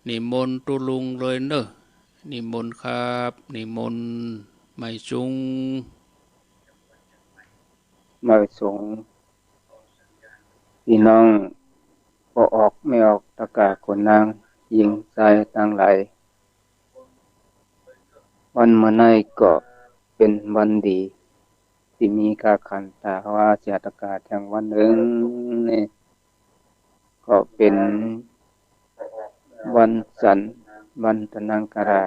นิมนต์ตุลุงเลยเนอะนิมนต์ครับนิมนต์ไม่จุงมาส่งพี่น้องบ่ออกไม่ออกตะกาคนนางหญิงชายทั้งหลายวันมื้อนี้ก็เป็นวันดีที่มีกาขันตาว่าเสียตะกาจังวันหนึ่งนี่ก็เป็นวันสันวันตะนังกรา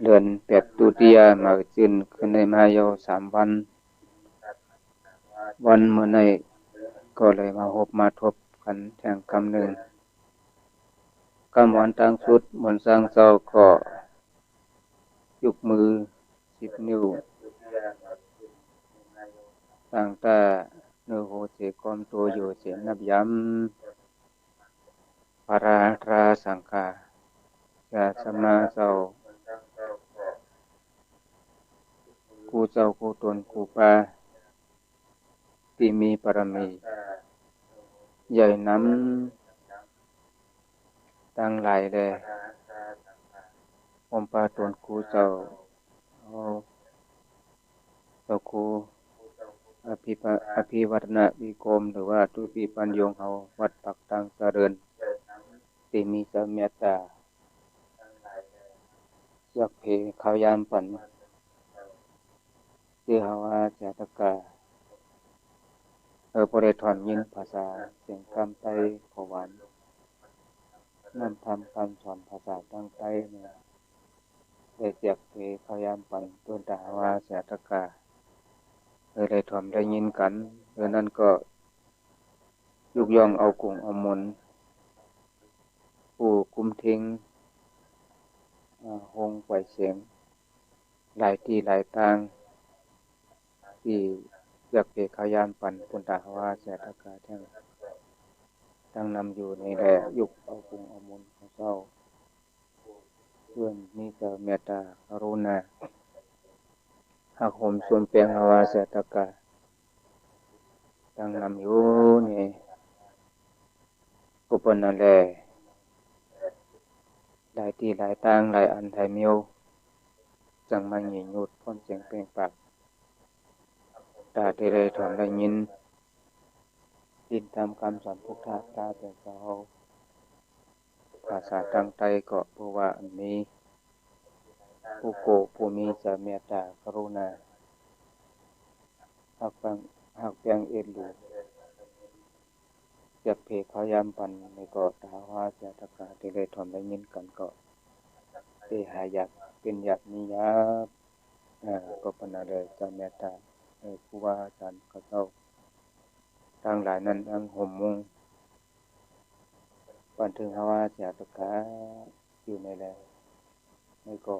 เดือนแปดตุติยามาจึนขึ้นในมาโย3 วันวันมื้อนี้ก็เลยมาพบมาทบกันแทงคำหนึ่งกำวันตั้งสุดมนต์สร้างเจ้าก็ยกมือ10 นิ้วตั้งแต่เนื้อโหเสกอมโตโยเสนับย้ำปาราตราสังฆาจะสมมาเจ้ากูเจ้ากูตนกูปาที่มีปรมีใหญ่น้ำตั้งหลายแลอมปาตนกูเจ้าเจ้ากูอภิวัตนะวิโกมหรือว่าทุปีปัญโยงเฮาวัดปักตังเจริญที่มีสเมตตายักเพขาวยามปันที่เฮาว่าจาตกาบ่ได้ถอนยินภาษาเสียงคำไต้ขอหวานนำทำคำสอนภาษาทางใต้เนี่ยได้เจียกเพขาวยามปันต้นตาว่าจาตกาได้ถอมได้ยินกันนั้นก็ยุกย่องเอากุงเอามนผู้กุมทิ้งหงไหวเสียงหลายที่หลายทางที่อยากเพขายามปันปุนตาว่าเสตกาทั้งนำอยู่ในแหล่ยุกเอากุงเอามนของเจ้าเพื่อนมีแต่เมตตากรุณาหักโหมส่วนเปียงว่าเสตกาทั้งนำอยู่นี่กุปนันแลหลายที่หลายทางหลายอันหลายเมียวจังมาหยิ่งยุดพ้นเสียงเปล่งปากตาที่ได้ถอนได้ยินดินตามคำสอนพุทธะตาแต่เจ้าภาษาทางไทยก็เพราะว่าอันนี้ผู้โกผู้มีจะเมตตากรุณาหักเพียงเอ็ดหลูอยากเพขายามปันในก็ตาว่าจะตะกาที่ได้ถอนได้ยินกันก็ได้หาอยากเป็นอยากมียาก็ปนาเลยจะเมตตาผู้ว่าอาจารย์ก็เจ้าทางหลายนั้นทั้งห่มมุงปันถึงว่าจะตะกาอยู่ในแลในก็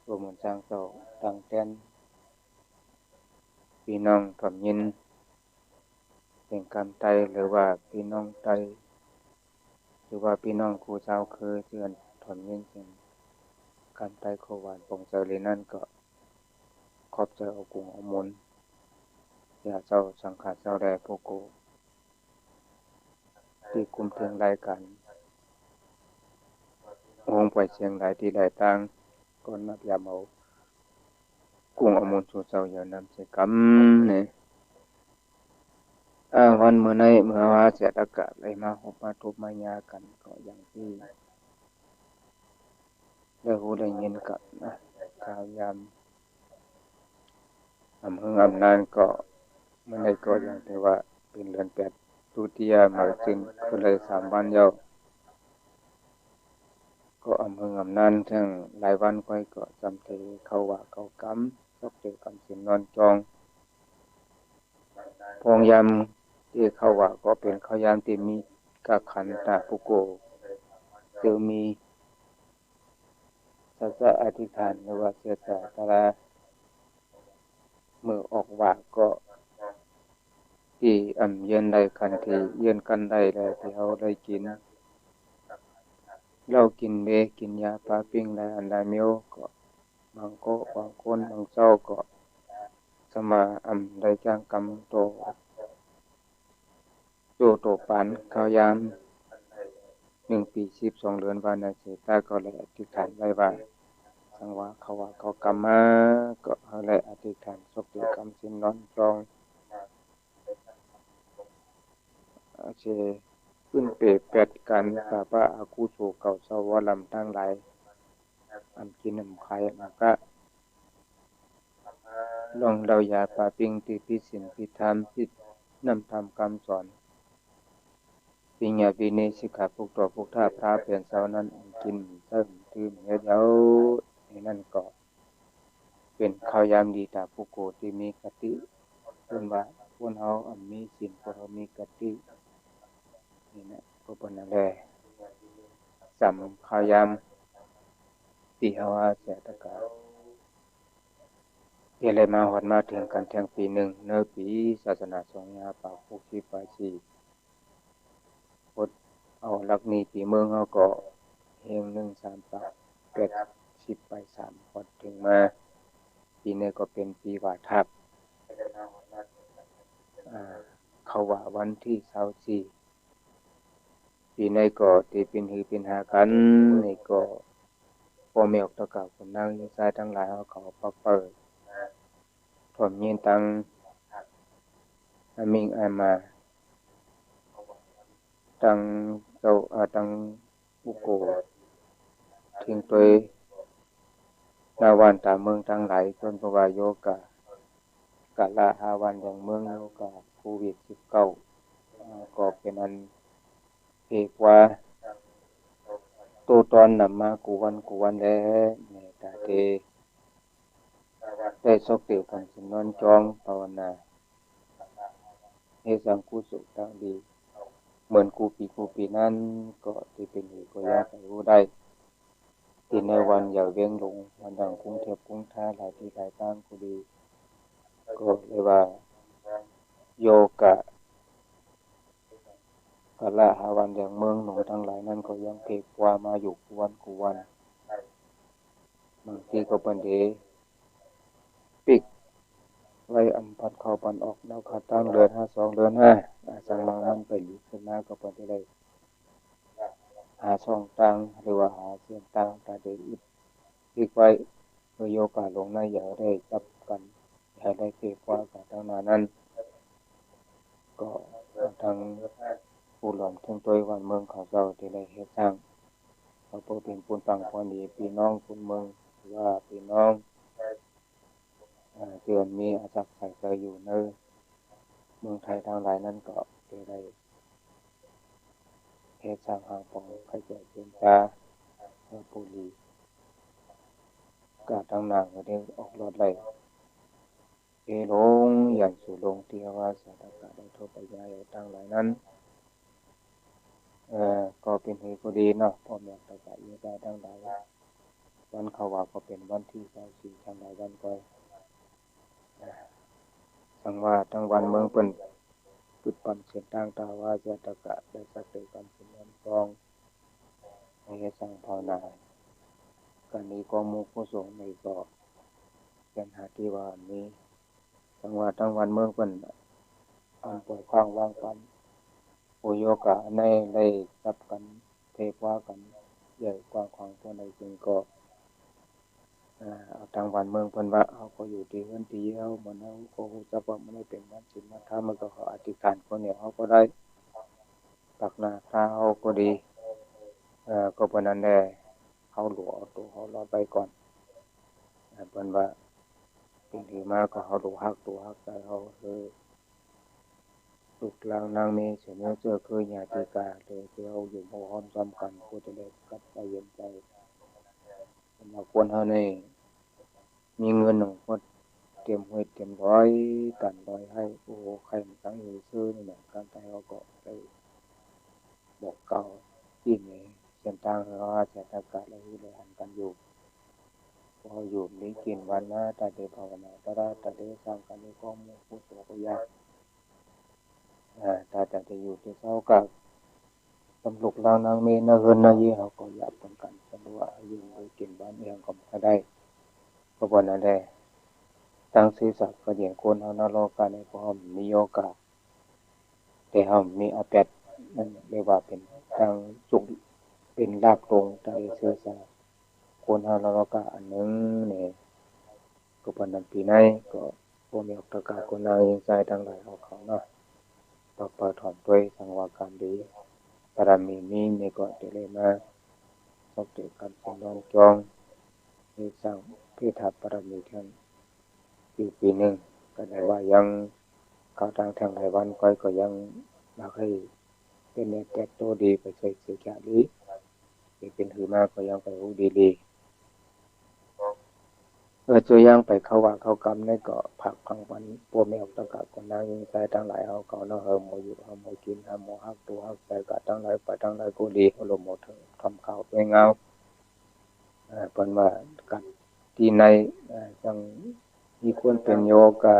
รวมสร้างเจ้าตั้งแต้นพี่น้องถอมยินเป็นกรรมไตหรือว่าพี่น้องไตหรือว่าพี่น้องครูเจ้าคือเชื่อนถอมยินเป็นกรรมไตโคหวานปงเจริญนั่นก็ขอบใจเอากุงเอามนอย่าเจ้าสังขารเจ้าแด่ผู้กูที่คุมเทิงรายการวงไปเชียงรายที่ได้ตั้งก่อนนับยามเอากุงเอามนสู่เจ้าอย่านำใส่กำเนี่ยวันเมื่อในเมื่อว่าเสียอากาศเลยมาหบมาทุบมายากันก็อย่างที่ได้รู้ได้ยินกันนะข่าวยามอำเภออำนานก็เมื่อในก็อย่างที่ว่าเป็นเดือนแปดตุติยามาจึงคือเลย3 วันเยาก็อำเภออำนานทั้งหลายวันค่อยก็จำเทเขาว่าเขากำซอกเจอกำสินนอนจองพงยามที่เขาว่าก็เป็นเขายามที่มีกะขันตาปุโกคือมีสัจจะอธิษฐานหรือว่าเสียสาตระมือออกว่าก็ที่เย็นได้คันที่เย็นกันได้แล้วที่เขาได้กินเรากินเบกินยาปลาปิ้งได้อันใดเมียวก็บางก็บางคนบางเจ้าก็สมาได้จ้างกำโตโจโตปานเขายาม 1 ปี12 เดือนว่านาเสตาก็เลยอธิษฐานไว้ว่าสังว่าเขากรรมมาก็เขาเลยอธิษฐานสกติกรรมสินนอนจองอาเชขึ้นเปรตแปดกันปะปะอากุโสเก่าสวลำทั้งหลายอันกินน้ำคายมาก็ลองเรายาปาปิงติพิสินพิธามพินำธรรมคำสอนปิญญาปิเนสิกขาพวกตัวพวกท่าพระเปลี่ยนเสานั้นกินเติมตื่มเยอะๆในนั่นก็เป็นข้าวยามดีตาผู้โกที่มีกติเพิ่นว่าพวกเฮาอันมีศีลพวกเฮามีกตินี่นะก็เพิ่นนั่นแหละสำข้าวยามที่เฮาอาเสียตะกาที่เลยมาฮอดมาถึงกันเที่ยงปีหนึ่งเนื้อปีศาสนา2564พดเอาหลักนี้ปีเมืองเฮาก็เฮง13810ไป3ฮอดถึงมาปีนี้ก็เป็นปีวาทับเขาว่าวันที่24ปีในก็ที่เป็นหือเป็นหากันนี่ก็พ่อแม่ออกตะกาคนนางอยู่ซ้ายทั้งหลายเขาก็ปักเปิดถ่อมยินตังอามิงอามาตังเจ้าตังอุโกทิ้งตัวนาวันตาเมืองทั้งหลายจนปวายโยกะละหาวันอย่างเมืองโยกะโควิด19ก็เป็นอันเอกว่าตัวตอนนำมากูวันแล้วเนี่ยตาเตได้สกเตกันสินอนจองภาวนาให้สังกุศลตั้งดีเหมือนกูปีนั้นก็ที่เป็นอยู่ก็อยากให้รู้ได้ที่ในวันอย่าเว้งลงวันดังกรุงเทพกรุงท่าหลายที่หลายตั้งก็ดีก็เลยว่าโยกะกะละหาวันอย่างเมืองหนูทั้งหลายนั้นก็ยังเพกว่ามาอยู่กูวันบางทีก็เป็นเดปิกไว้อันพัดเข้าปันออกแล้วขาตั้งเดือน52เดือน5สังมามันไปหลีกขึ้นมาก็เป็นได้หาช่องตังหรือว่าหาเสียงตังตาเดอีกไว้โดยโยกาลงในอย่าได้จับกันอย่าได้เพกว่ากันทั้งนั้นก็ทางผู้หลอมถึงตัววันเมืองเขาเจ้าที่ได้เฮ็ดสร้างเขาเพื่อเป็นปูนปังพอดีพี่น้องคุณเมืองหรือว่าพี่น้องเตือนมีอาศักใส่ใจอยู่ในเมืองไทยทางหลายนั้นก็ได้เฮ็ดสร้างหางปองใครจะเป็นตาปุรีกาทางนางก็ได้ออกรถไหลเอลงอย่างสู่ลงที่ว่าสาธารณะได้ทั่วไปยายทางหลายนั้นก็เป็นเหตุดีเนาะพ่อแม่ตะกะอยู่ได้ทางหลายวันเขาว่าก็เป็นวันที่24ทางหลายวันก็สังว่าทั้งวันเมืองเปิ้นปิดปันเสียงต่างตาว่าจะตะกะได้สักเตกันสินวันฟองให้สร้างภาวนากันนี้ก็มุกุศลในก็เป็นหาที่ว่านี้สังว่าทั้งวันเมืองเปิ้นอันปล่อยข้างวางกันโอโยกะในได้จับกันเทว่ากันใหญ่กว้างขวางตัวใดจึงก็เอาทางวันเมืองเพิ่นว่าเฮาก็อยู่ที่เฮือนที่เฮาบ่เฮาก็ฮู้จักว่ามันได้เป็นวันศีลวันธรรมมันก็อธิษฐานคนเนี่ยเฮาก็ได้ปักหน้าพระเฮาก็ดีก็ปานนั้นแหละเฮาหลวเอาตัวเฮารอดไปก่อนเพิ่นว่าสิ่งที่มาก็เฮารู้ฮักตัวฮักใจเฮาคือลูกหลานนางเมเสนอเจอคือญาติกาเลยที่เฮาอยู่บ่ฮ้อนซ้ำกันผู้จะได้กลับไปเย็นใจสำหรับคนเฮานี่มีเงินหมดเตรียมเฮ็ดเตรียมร้อยกันร้อยให้โอ้ใครมันตั้งอยู่ซื่อนี่แหละการใจเฮาก็ได้บอกเก่าที่นี่เส้นทางเฮาว่าจะตะกะและฮู้ได้หันกันอยู่พออยู่มีกินวันนะตาเดภาวนาตระตะเดสร้างกันในข้อมูลผู้ตัวก็ยากถ้าจะอยู่ที่เฮาก็สำลุกลางนางเมนะเฮือนนะยีเฮาก็อยากป้องกันสำว่าอยู่ได้กินบ้านเมืองก็บ่ได้ก็บ่นั่นแหละตั้งศีรษะก็เห็นคนเฮานรกกันในพร้อมมีโอกาสแต่เฮามีอาแปดนั่นเรียกว่าเป็นทางสุข เป็นลาภตรงตามเชื้อสายคนเฮาเราก็อันหนึงนี่ก็ปานนั้นปีในก็บ่มีอัตตกะคนนายใจทั้งหลายเฮาเขาเนาะต่อไปถอนด้วยสังวาการดีบารมีมีนี่ก็จะได้มาสอบเตกันสนองจองมีสร้างพิทักษ์บารมีทั้งปีหนึงก็ได้ว่ายังเขาทางทางหลายวันก็ยังบ่ให้เป็นแตกโตดีไปใส่เสียจาดีที่เป็นหือมาก็ยังไปรู้ดีๆตัวอย่างไปเข้าว่าเข้ากรรมนี่ก็ผักพังวันพวกแมวตะกะคนนางยิงใจทั้งหลายเฮาเขาเนาะเฮาหมอยู่เฮาหมกินเฮาหมฮักตัวฮักใจกะทั้งหลายไปทั้งหลายก็ดีเฮาลมหมดทำข้าวด้วยเงาเพิ่นว่ากันที่ในจังมีคนเป็นโยกะ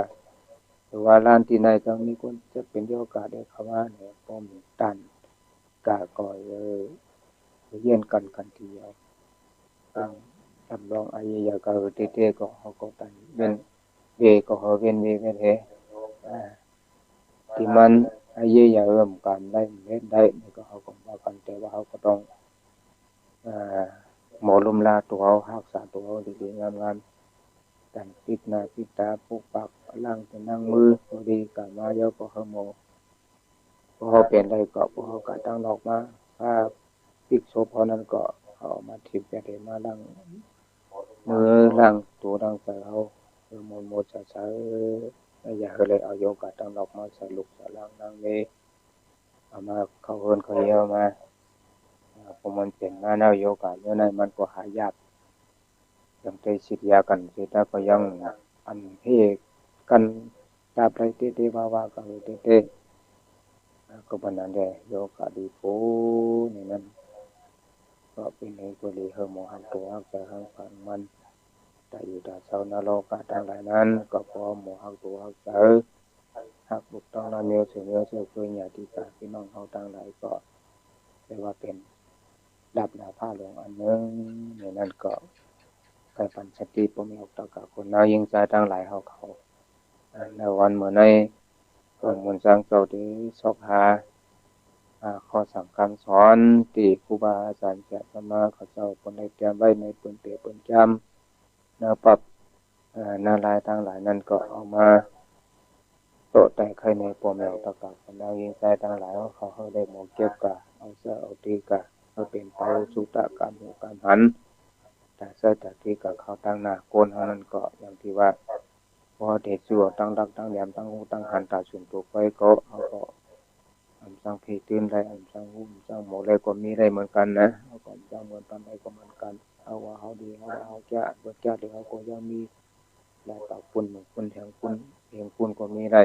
หรือว่าร้านที่ในจังมีคนจะเป็นโยกะได้เข้ามาเนี่ยป้อมตันกะก่อยเยี่ยนกันทีเดียวตั้งทำรองอายยากะเตๆก็เฮาก็ตันเป็นเวก็เฮาเป็นเวเป็นเฮที่มันอายยาเริ่มกันได้เฮ็ดได้นี่ก็เฮาก็ว่ากันแต่ว่าเฮาก็ต้องอ่าหมอลมลาตัวเฮารักษาตัวเฮาดีๆงามๆกันปิดหน้าปิดตาปกปักล้างแต่นั่งมือบ่ดีก็มาเดี๋ยวก็เฮาหมอพอเฮาเป็นได้ก็พอเฮาก็ตั้งออกมาถ้าปิกศพเฮานั้นก็เอามาทิ่มไปได้มาล้างมือล้างตัวล้างใจเฮาโมๆช้าๆอย่าเลยเอาโยกะตั้งออกมาใส่ลูกใส่ล้างนั่งนี่เอามาเข้าเฮือนเข้าเหี่ยวมาเพราะมันเป็นมาแนวโยกะอยู่นั้นมันก็หายากยังได้ฉีดยากันสิแต่ก็ยังอันเฮกันตาไผเตๆว่าๆกันเตๆก็ปานนั้นแหละโยกะดีโพนี่นั่นก็เป็นให้ก็เลยเฮาหมอหันตัวหักใจหักฝันมันแต่อยู่ดาเซานรกะทั้งหลายนั้นก็พอหมอหักตัวหักใจหักบุกต้องละเมียวเสือเมียวเสือคือญาติกาพี่น้องเฮาทั้งหลายก็เรียกว่าเป็นดับหน้าผ้าหลวงอันหนึงในนั้นก็ใกล้ปัญชติบ่มีอัตตกะคนนายิงใจทั้งหลายเฮาเขาในวันมื้อในก็มนต์สร้างเจ้าที่ซอกหาข้อสั่งคำสอนที่ครูบาอาจารย์แก่สมาเขาเจ้าเพิ่นได้เตรียมไว้ในปืนเปปืนจำแนวปรับนาลายทั้งหลายนั้นก็เอามาโตะแต่งไข่ในพ่อแม่ตะกะคนนายิงใจทั้งหลายเขาเฮาได้หมอเก็บกะเอาเสื้อเอาตีกะเอาเป็นไปสุตะกรรมหูกรรมหันแต่เสื้อแต่ที่กะเขาตั้งหน้าโกนเฮานั้นก็อย่างที่ว่าพอเด็ดจั่วตั้งรักตั้งแหลมตั้งหูตั้งหันตาสุนตัวไว้ก็เอาก็อันสังเพตื่นได้อันสังหูสังหมออะไรก็มีได้เหมือนกันนะเอาก็สังเหมือนกันได้ก็เหมือนกันเอาว่าเฮาดีเฮาว่าเฮาจะบ่จะหรือเฮาก็ยังมีและต่อคุณเหมือนคุณแห่งคุณเพียงคุณก็มีได้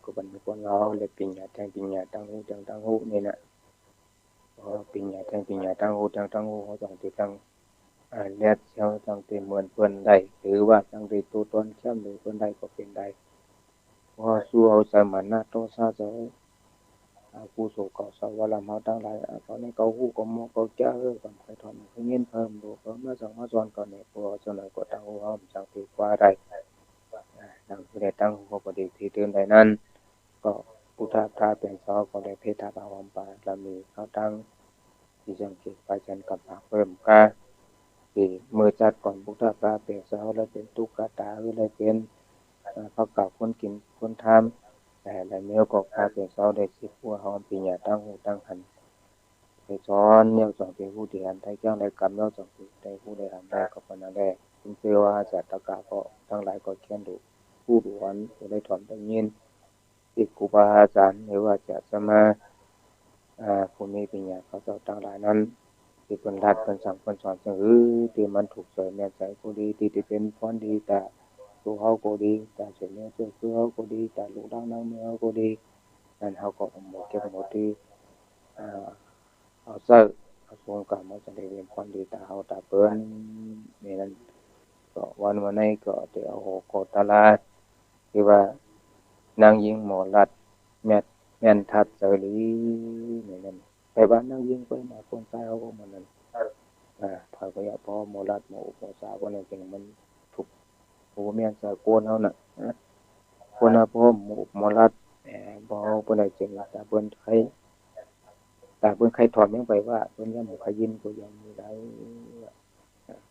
ก็บันคนเราเลยปิญญาแทงปิญญาตั้งหูตั้งหูนี่นะพอปิญญาแทงปิญญาตั้งหูเขาต้องติดตั้งเลียดเช้าต้องติเหมือนเพิ่นได้หรือว่าตั้งติตัวตนเข้มหรือเพิ่นได้ก็เป็นได้พอสู้เอาสมานะโตซาจะผู้โศกสาวลามาตั้งหลายตอนนี้เขาหูก็มอเขาเจ้าก่อนไปถอนเงินเพิ่มดูเพิ่มมาสองมาซ้อนก่อนเนี่ยพอจนไหนก็ตั้งหูเอาจังติกว่าได้ตั้งผู้ใดตั้งหูก็ดีที่ตื่นได้นั้นก็พุทธทาเป็นสาวก็ได้เพทาบาวมปาละมีเขาตั้งที่จังเก็บไปจันกับเพิ่มกาที่มือจัดก่อนพุทธทาเป็นสาวแล้วเป็นตุกตาหรืออะไรเป็นเขาเก่าคนกินคนทำแต่ละเนื้อก็พาเป็นสาวได้สิบหัวหอมปีญาตั้งหูตั้งหันไปสอนเนี่ยสอนเป็นผู้ที่หันไทยเจ้าในกรรมเนี่ยสอนในผู้ใดหันได้ก็เป็นอะไรคุณเชื่อว่าจัตตกะก็ทั้งหลายก็เขียนดูผู้ดูวันผู้ได้ถอนได้ยินที่ครูบาอาจารย์หรือว่าจะสมาผู้มีปัญญาเขาเจ้าทั้งหลายนั้นที่เป็นรัดเป็นสั่งเป็นสอนสั่งที่มันถูกใจแม่ใจผู้ดีที่เป็นพรดีแต่ตัวเขาก็ดีแต่เสียเนี่ยเจ้าคือเขาก็ดีแต่ลูกดังนั่งเมือเขาก็ดีนั่นเขาก็หมดเก็บหมดที่เอาเสื้อเอาทรงกรรมมาจะได้เรียนพรดีแต่เขาแต่เปิ้นนี่นั่นก็วันนี้ก็จะเอาโคตรลาดที่ว่านางยิงหมอรัดแม่นทัดเสรีนี่นั่นไปบ้านนางยิงไปมาคนตายเขาก็มันนั่นพอก็อยากพอหมอรัดหมอสาวคนนั้นจริงมันถูกโอ้แม่นสะโกนเขาน่ะคนน่ะพอหมอรัดบ่เอาบ่ได้จริงแต่เพิ่นไทย ตาเพิ่นใครถอนยังไปว่าเพิ่นยังบ่ขยินก็ยังมีได้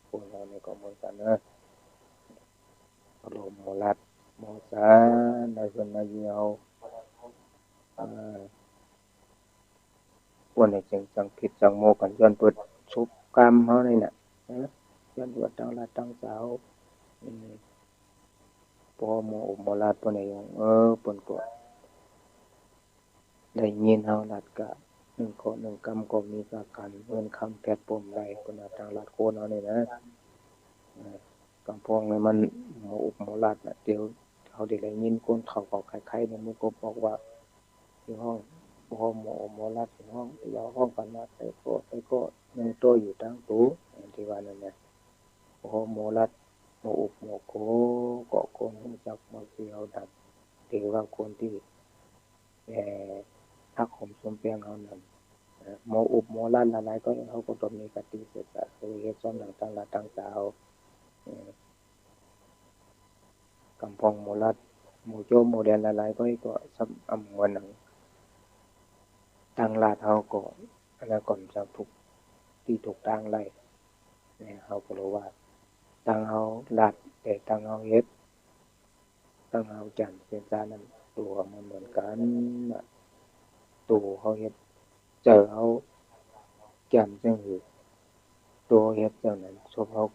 พวกเราในก็เหมือนกันนะโลมโมลัดโมสาได้เพิ่นมาเยี่ยวพวกนี้จึงจังผิดจังโมกันย้อนเปิดชุบกรรมเฮานี่น่ะย้อนว่าตั้งละตั้งสาวพอโมอุโมลัดพวกนี้เเพิ่นก็ได้ยินเฮาลัดกะหนึ่งข้อหนึ่งกรรมก็มีกะกันเงินคำแพทย์ปมไรเพิ่นว่าทางลัดโคนเฮานี่นะกำพองนี่มันโมอุโมลัดน่ะเดี๋ยวเขาได้ยินคนเขาก็คล้ายๆเนี่ยมันก็บอกว่าที่ห้องพอโมอุโมลัดที่ห้องยาวห้องกันมาไปก็ยังโตอยู่ตั้งตู้ที่ว่านั่นน่ะพอโมลัดโมอุโมโกก็คนรู้จักมาเสียวดับถือว่าคนที่หักหมสมเปียงเขานั่นโมอุบโมลั่นอะไรก็เขาก็ต้องมีกติเสกะคือเฮ็ดซ้อมต่างๆละต่างสาวกำพองโมลัดโมโจโมเดลอะไรก็ซ้ำอำวันหนังตั้งลาดเขาก็แล้วก่อนจะถูกที่ถูกตั้งไล่เนี่ยเขาก็รู้ว่าตั้งเขาลาดแต่ตั้งเขาเฮ็ดตั้งเขาจันเป็นจานั้นตัวมันเหมือนกันตัวเขาเฮ็ดเจอเขาแจ่มจังหือตัวเฮ็ดเจ้านั้นชอบเขา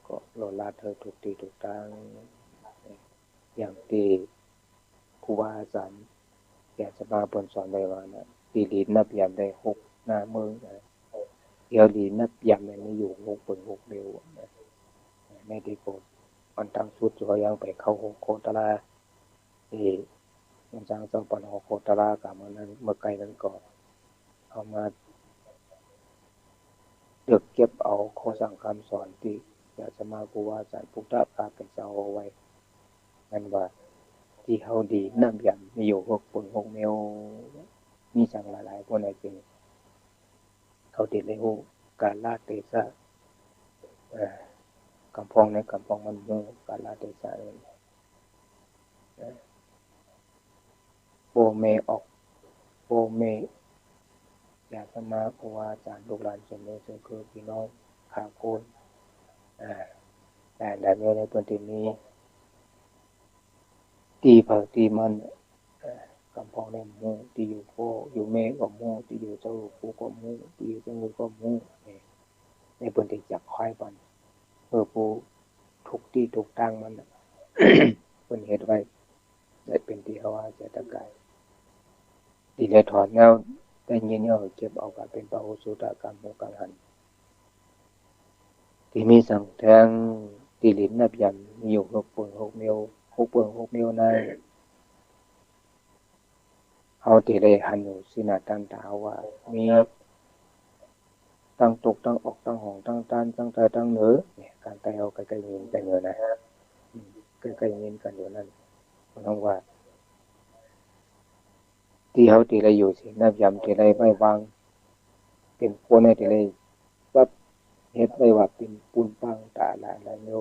ก็โลลาเธอถูกตีถูกทางอย่างที่ครูบาอาจารย์แก่สมาเพิ่นสอนไว้ว่านะตีลีนับยามได้6หน้ามือเดี๋ยวลีนับยามมันอยู่6เปิ่น6เร็วในที่โพดมันตั้งสุดก็ยังไปเข้า6โคตราที่มันจังเจ้าปน6โคตรากะมันนั้นเมื่อไกลนั้นก็เอามาเลือกเก็บเอาข้อสั่งคำสอนที่อยากจะมาครูบาอาจารย์พุทธภาพเป็นเจ้าเอาไว้นั่นว่าที่เฮาดีน้ำยำมีอยู่6ปุ่น6เมลมีสั่งหลายๆพวกนั้นจริงเขาติดเลยฮู้การลาเตสะกำพองในกำพองมันเมืองการลาเตสะโบเมออกโบเมอยากจะมาครูบาอาจารย์ลูกหลานส่วนนี้คือพี่น้องข้างโคนแต่ในพื้นที่นี้ตีเผาตีมันกำพองในหมู่ที่อยู่พ่ออยู่แม่ก็หมู่ที่อยู่เจ้าปู่ก็หมู่ที่อยู่เจ้าก็หมู่ในพื้นที่จักควายปันผู้ทุกที่ทุกทางมันเพิ่นเฮ็ดไว้ได้เป็นที่เขาว่าจะตะกายที่ได้ถอนแนวได้ยินเอาเก็บเอาก็เป็นปะโหสุตกรรมโมกังหันที่มีสังแทงที่ลิ้นนับยันมีอยู่6ปุ่น6เมล6ปุ่น6เมลในเฮาที่ได้หันอยู่สินาตันตาว่ามีตั้งตกตั้งออกตั้งห้องตั้งต้านตั้งใต้ตั้งเหนือเนี่ยการใต้เฮาใกล้ๆยินกันอยู่นะใกล้ๆยินกันอยู่นั่นเพราะว่าที่เฮาที่ได้อยู่สินับยำที่ได้ไว้วางเป็นคนให้ที่ได้วัดเฮ็ดไว้ว่าเป็นปูนปังตาละละโย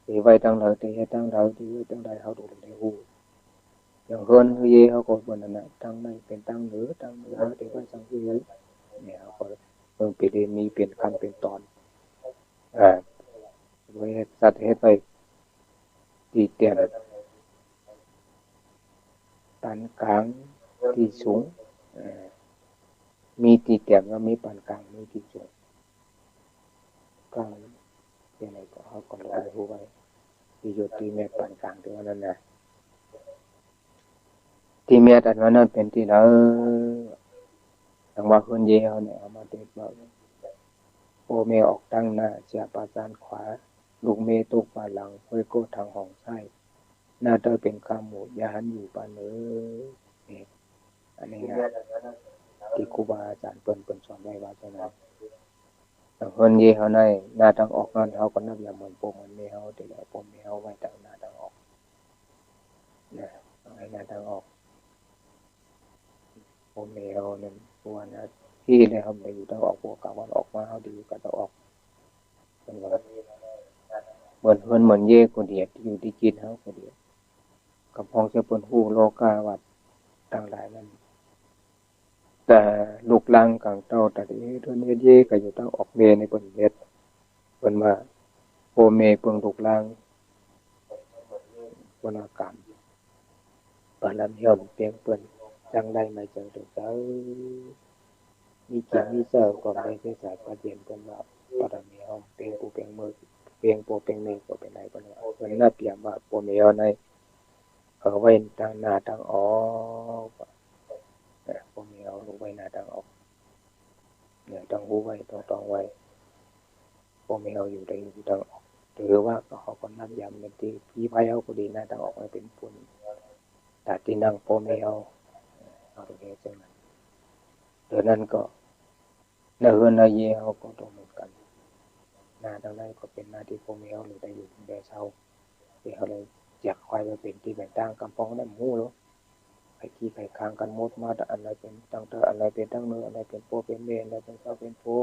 ที่ไว้ตั้งหลังที่เฮ็ดตั้งหลังที่ตั้งใดเฮาดูได้ฮู้อย่างเฮือนเฮเขาก็บ่นั่นน่ะตั้งในเป็นตั้งเหนือตั้งเหนือที่ว่าสังคือเนี่ยเขาก็เพิ่งไปได้มีเป็นขั้นเป็นตอนไว้สัตว์เฮ็ดไว้ที่เตียนปานกลางที่สูงมีที่เตียนก็มีปานกลางมีที่สูงกลางยังไงก็เขาก็รู้ไว้ที่อยู่ที่แม่ปานกลางที่ว่านั่นน่ะที่แม่อันว่านั้นเป็นที่ทางว่าคนเยเฮาเนี่ยเอามาเทศว่าโอเมออกตั้งหน้าเสียปาจานขวาลูกเมตุกปาหลังห้อยโกทางห้องซ้ายหน้าเธอเป็นข้าหมูยาหันอยู่ปานนี่อันนี้นะที่ครูบาอาจารย์เปิ้นสอนไว้ว่าจังนั้นแต่คนเยเฮาในหน้าทางออกนั้นเฮาก็นับอย่างเหมือนปมมันมีเฮาที่แล้วปมมีเฮาไว้ทางหน้าทางออกนะให้หน้าทางออกปมมีเฮานั่นตัวนะที่ได้เฮาได้อยู่ทางออกพวกกะวันออกมาเฮาดีก็ต้องออกเป็นว่าเหมือนเย่คนเดียวที่อยู่ที่กินเฮาคนเดียวกับพ้องเจ้าเปิ้นฮู้โลกาวัดต่างหลายนั้นแต่ ลูกหลานกลางเต้าตะนี้เพิ่นเฮ็ดเย่ก็อยู่ตั้งออกเมในเพิ่นเฮ็ดเพิ่นว่าพ่อแม่เพิ่นลูกหลานเพิ่นว่ากรรมปานนั้นย่อมเพียงเพิ่นจังได๋มาจังเจ้ามีกินมีเช้าก็ไม่ได้สายประเดียนเพิ่นว่าปรมีเฮาเพียงผู้เพียงมือเพียงผู้เพียงแม่ก็เป็นไรเพิ่นว่าเพิ่นน่ะเปรียบว่าพ่อแม่เฮาในเอาไว้ทางหน้าทางออกพ่อแม่เฮาลูกไว้หน้าทางออกเนี่ยต้องรู้ไว้ต้องไว้พ่อแม่เฮาอยู่ได้อยู่ทางออกหรือว่าเขาก็นับย้ำในที่พี่ภัยเฮาก็ดีหน้าทางออกให้เป็นผลตาที่นั่งพ่อแม่เฮาเอาตรงนี้จังนั้นดังนั้นก็ในเฮือนในเยเฮาก็ต้องเหมือนกันหน้าทางใดก็เป็นหน้าที่พ่อแม่เฮาหรือได้อยู่ได้เช้าที่เฮาเลยอยากควายมาเป็นที่แบ่งต่างกำปองได้หมู่เนาะไอ้ที่ไผค้างกันหมดมาแต่อันใดเป็นตั้งแต่อันใดเป็นตั้งเนื้ออันใดเป็นพ่อเป็นแม่อันใดเป็นเจ้าเป็นผู้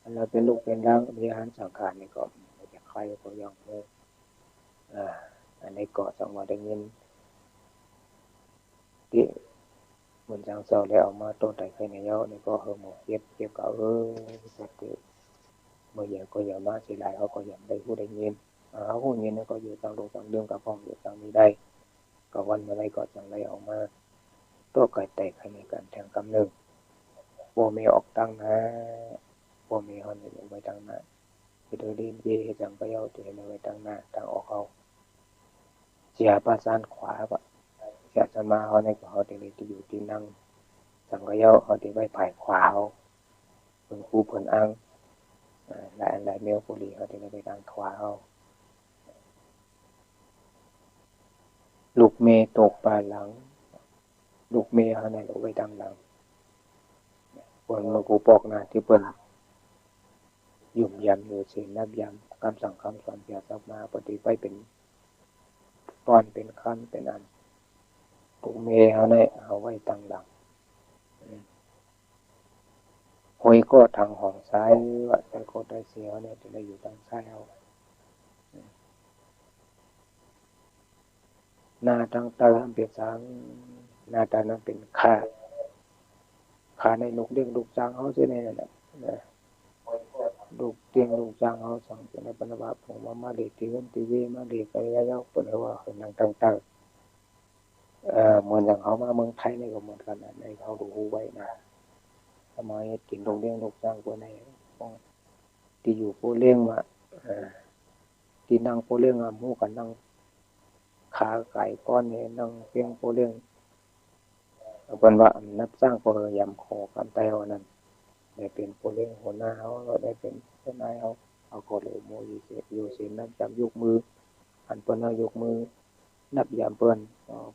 อันใดเป็นลูกเป็นหลานมีอาหารสังขารนี่ก็อยากควายก็ยอมเฮาอันนี้ก็สังว่าได้ยินที่เหมือนจังเซาแล้วเอามาต้นไตไข่ในเยานี่ก็เฮาหมอเก็บก็สักคือเมื่ออย่างก็อย่ามาสิหลายเขาก็อย่าได้ผู้ได้ยินเขาผู้ยินก็อยู่ต่างโลกต่างเรื่องกับพ้องอยู่ต่างนี้ได้ก็วันเมื่อไรก็จังไรออกมาตัวไก่แตกให้ในการแทงกำเนิดบ่มีออกตั้งนะบ่มีเฮานี่ไว้ตั้งหน้าสิโดยดีเยจังก็เยาที่ไว้ตั้งหน้าตั้งออกเอาเสียประสานขวาบ่เสียสมาเฮาในก็เฮาที่อยู่ที่นั่งจังก็เยาเฮาที่ไว้ภายขวาเฮาเพิ่นคู่เพิ่นอ้างหลายเมลปุรีเฮาที่ไว้ทางขวาเฮาลูกเมตกปลาหลังลูกเมเฮานี่เอาไว้ทางหลังเพิ่นมากูปอกหน้าที่เพิ่นยุ่มยำอยู่ศีลนับยำคำสั่งคำสอนเสียสักมาปฏิไว้เป็นตอนเป็นขั้นเป็นอันลูกเมเฮานี่เอาไว้ทางหลังหอยก็ทางห้องซ้ายว่าแต่ก็ได้เสียเนี่ยจะได้อยู่ทางซ้ายเฮาหน้าทางตาเป็นสังหน้าตานั้นเป็นขาในลูกเลี้ยงลูกจ้างเฮาซิแน่นั่นแหละลูกเลี้ยงลูกจ้างเฮาสั่งเป็นปนบาผมว่ามาเด็กที่เงินที่เวมาเด็กไปยาวๆเปิ้นว่าเพิ่นนั่งต่างๆเหมือนอย่างเฮามาเมืองไทยนี่ก็เหมือนกันนะในเขารู้ไว้นะทำไมกินลูกเลี้ยงลูกจ้างตัวไหนที่อยู่ผู้เลี้ยงว่าที่นั่งผู้เลี้ยงอ่ะหมู่กันนั่งขาไก่ก้อนนี่นั่งเพียงผู้เลี้ยงเพิ่นว่านับสร้างพยายามขอกันแต่ว่านั้นได้เป็นผู้เลี้ยงหัวหน้าเฮาได้เป็นเจ้านายเฮาเอาก็เลยโมอยู่ศีลนับจำยกมืออันเพิ่นเอายกมือนับยามเพิ่น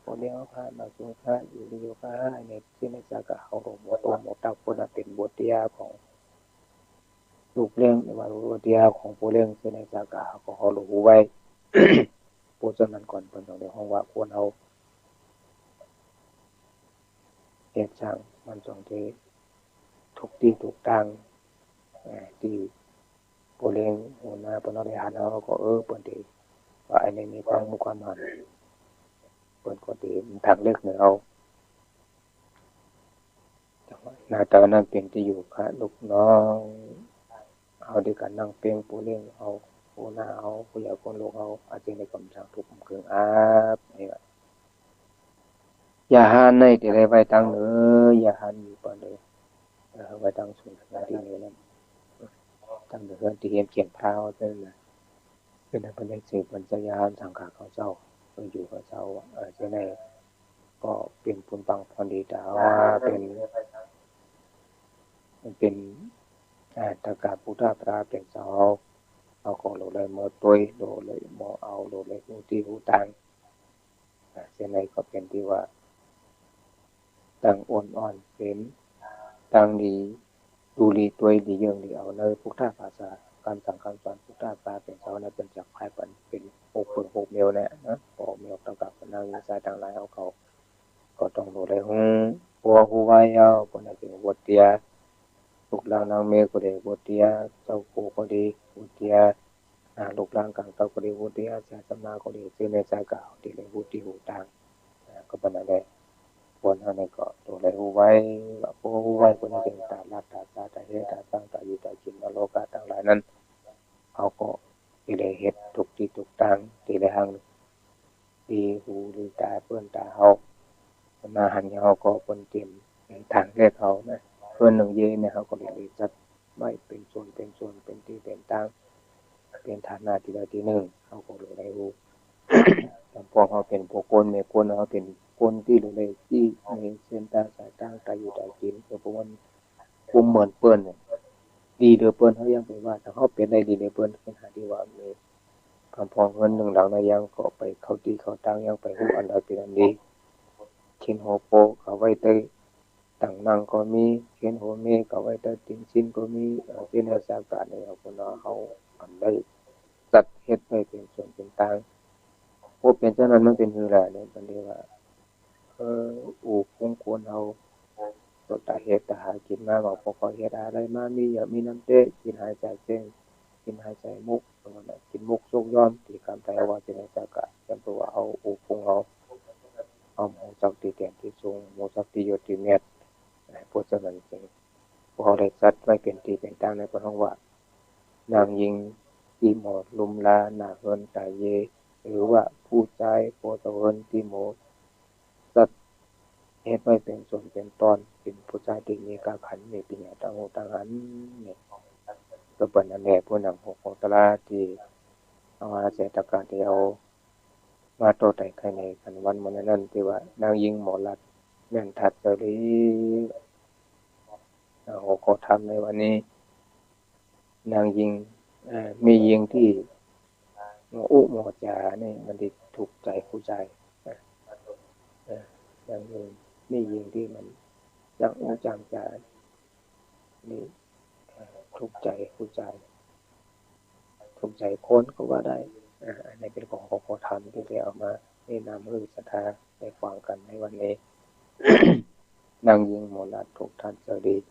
ผู้เลี้ยงเฮาพามาสู่พระอยู่ดีอยู่พระเนี่ยที่ในสักกะเฮาบ่โตบ่ตักเพิ่นเป็นบทเรียนของลูกเลี้ยงหรือว่าบทเรียนของผู้เลี้ยงที่ในสักกะเฮาก็เฮารู้ไว้ ผู้ฉะนั้นก่อนเพิ่นต้องได้ฮ้องว่าควรเฮาเฮ็ดสร้างมันต้องที่ทุกที่ทุกทางที่ผู้เลี้ยงหัวหน้าเพิ่นเอาได้หันเฮาก็เพิ่นสิว่าอันนี้มีความมุความหันเพิ่นก็สิทางเลือกให้เฮาจังว่าหน้าตานั้นเป็นที่อยู่ค่ะลูกน้องเฮาด้วยกันนั่งเพียงผู้เลี้ยงเฮาหัวหน้าเฮาผู้ใหญ่คนลูกเฮาอาจสิได้กำจัดทุกข์เครื่องอาบนี่ว่าอย่าหาในที่ใดไว้ทางเด้ออย่าหันอยู่ปานใดไว้ทางสูงที่นี่นั่นทางเดินที่เห็นเขียนพาวนั่นน่ะเป็นอันเป็นสิปัญญายานสังขารเขาเจ้าเพิ่นอยู่กับเจ้าจะได้ก็เป็นบุญบังพรดีดาว่าเป็นตะกาพุทธปราเป็นเจ้าเอาของโลเลยมาตัวยโลเลยบ่เอาโลเลยหูที่หูตังจะได้ก็เป็นที่ว่าตั้งอ่อนๆเป็นตั้งดีดูดีตัวยดีเยื่องดีเอาเลยพุทธภาษาการสั่งคำสอนพุทธปราเป็นเจ้านั้นเป็นจักภายเป็น6 เมลเนี่ยนะ6 เมลตั้งกับนางวิสัยต่างหลายเอาเขาก็ต้องดูเลยหัวหูไว้เอาคนไหนเป็นบทเตียลูกหลานนางเมก็ได้บทเตียเจ้าปู่ก็ดีบทเตียลูกหลานกลางเต้าก็ดีบทเตียศาสนาก็ดีซึ่งในสายกล่าวที่เลยบทที่หูต่างก็เป็นอะไร คนเฮานี่ก็ดูแลรู้ไว้ว่าผู้รู้ไว้คนนี้เป็นตาลัดตาตาตาเฮ็ดตาตั้งตาอยู่ตากินนรกะทั้งหลายนั้นเฮาก็สิได้เฮ็ดทุกที่ทุกทางที่ได้หังดีหูดีตาเปิ้นตาเฮามาหันเฮาก็เพิ่นเตรียมทางแรกเฮานะเพิ่นนึงเยเนี่ยเฮาก็ได้จัดไว้เป็นส่วนเป็นที่เป็นทางเป็นฐานะที่ใดที่หนึ่งเฮาก็ได้รู้แต่พอเฮาเป็นผู้คนแม่คนเฮาเป็นคนที่ดูแลที่มีเส้นทางสายทางตาอยู่ตากินก็เพราะว่าคุมเหมือนเปิ้นดีเด้อเปิ้นเฮายังไปว่าถ้าเฮาเป็นได้ดีเด้อเปิ้นเป็นหาที่ว่ามีคำพองเงินหนึ่งหลังนะยังก็ไปเข้าที่เข้าทางยังไปฮู้อันใดเป็นอันดีเขียนหัวโปกเอาไว้แต่ตั้งนั่งก็มีเขียนหัวเมฆเอาไว้แต่ติ่งชิ้นก็มีเป็นราชการในเอาคนเฮาอันใดจัดเฮ็ดให้เป็นส่วนเป็นทางบ่เป็นจังนั้นมันเป็นหือแหละเนี่ยมันเรียกว่าอู่คงควรเฮาก็ตาเฮ็ดตาหากินมาก็บ่ค่อยเฮ็ดอะไรมามีอยากมีน้ำเตะกินหายใจเส้นกินหายใจมุกกินมุกสุกย้อมที่คำไทยว่าเป็นจักกะจำตัวว่าเอาอู่คงเฮาเอาหมูจักที่แก่นที่สูงหมูจักที่ยศที่เมียดเพราะฉะนั้นจึงพวกเราได้จัดไว้เป็นที่เป็นทางในพระองค์ว่านางยิงที่หมอลุมลานาเฮินตาเยหรือว่าผู้ใจโปตะเฮินที่หมอจัดเฮ็ดไว้เป็นส่วนเป็นตอนเป็นผู้ใจที่มีกาขันมีปัญญาต่างหูต่างหันเนี่ยก็เป็นอันแรกผู้นำของตลาดที่เอาอาเศรษฐการที่เอามาโตไต่ไข่ในกันวันมื้อนั้นที่ว่านางยิงหมอลัดแม่นทัดเสรีขอทำในวันนี้นางยิงมียิงที่หมออุหมอจานี่มันได้ถูกใจผู้ใจอย่างนึงมียิงที่มันจังอุจังจานี่ถูกใจผู้ใจถูกใจคนก็ว่าได้อันนี้เป็นของขอทำที่ได้เอามาแนะนำให้ศรัทธาได้ฟังกันในวันนี้ นางยิงหมอลัดถูกท่านเสด็จ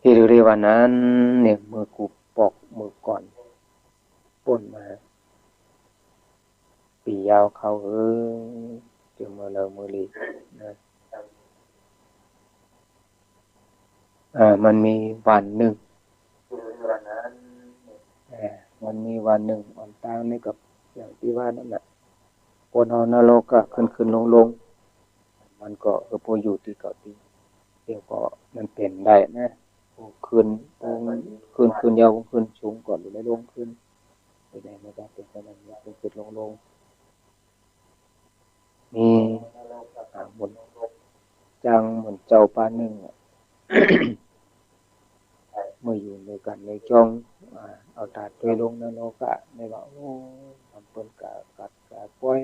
ที่เรียกว่านั้นเนี่ยมือกูปอกมือก่อนป่นมาปียาวเข้าเจอมือเลอมือลีนะมันมีวันหนึ่งมันมีวันหนึ่งอ่อนตั้งนี่กับอย่างที่ว่านั่นแหละคนเฮานรกก็ขึ้นลงมันก็พออยู่ที่เก่าที่เดี๋ยวก็มันเป็นได้นะขึ้นขึ้นยาวขึ้นสูงก่อนหรือไม่ลงขึ้นไปได้ไม่ได้เป็นขนาดนี้ขึ้นลงมีหมุนจังเหมือนเจ้าป้าหนึ่งเมื่ออยู่ในกันในช่องเอาตาตัวลงนรกะในว่าโอ้ทำเปิ้นกัดปล่อย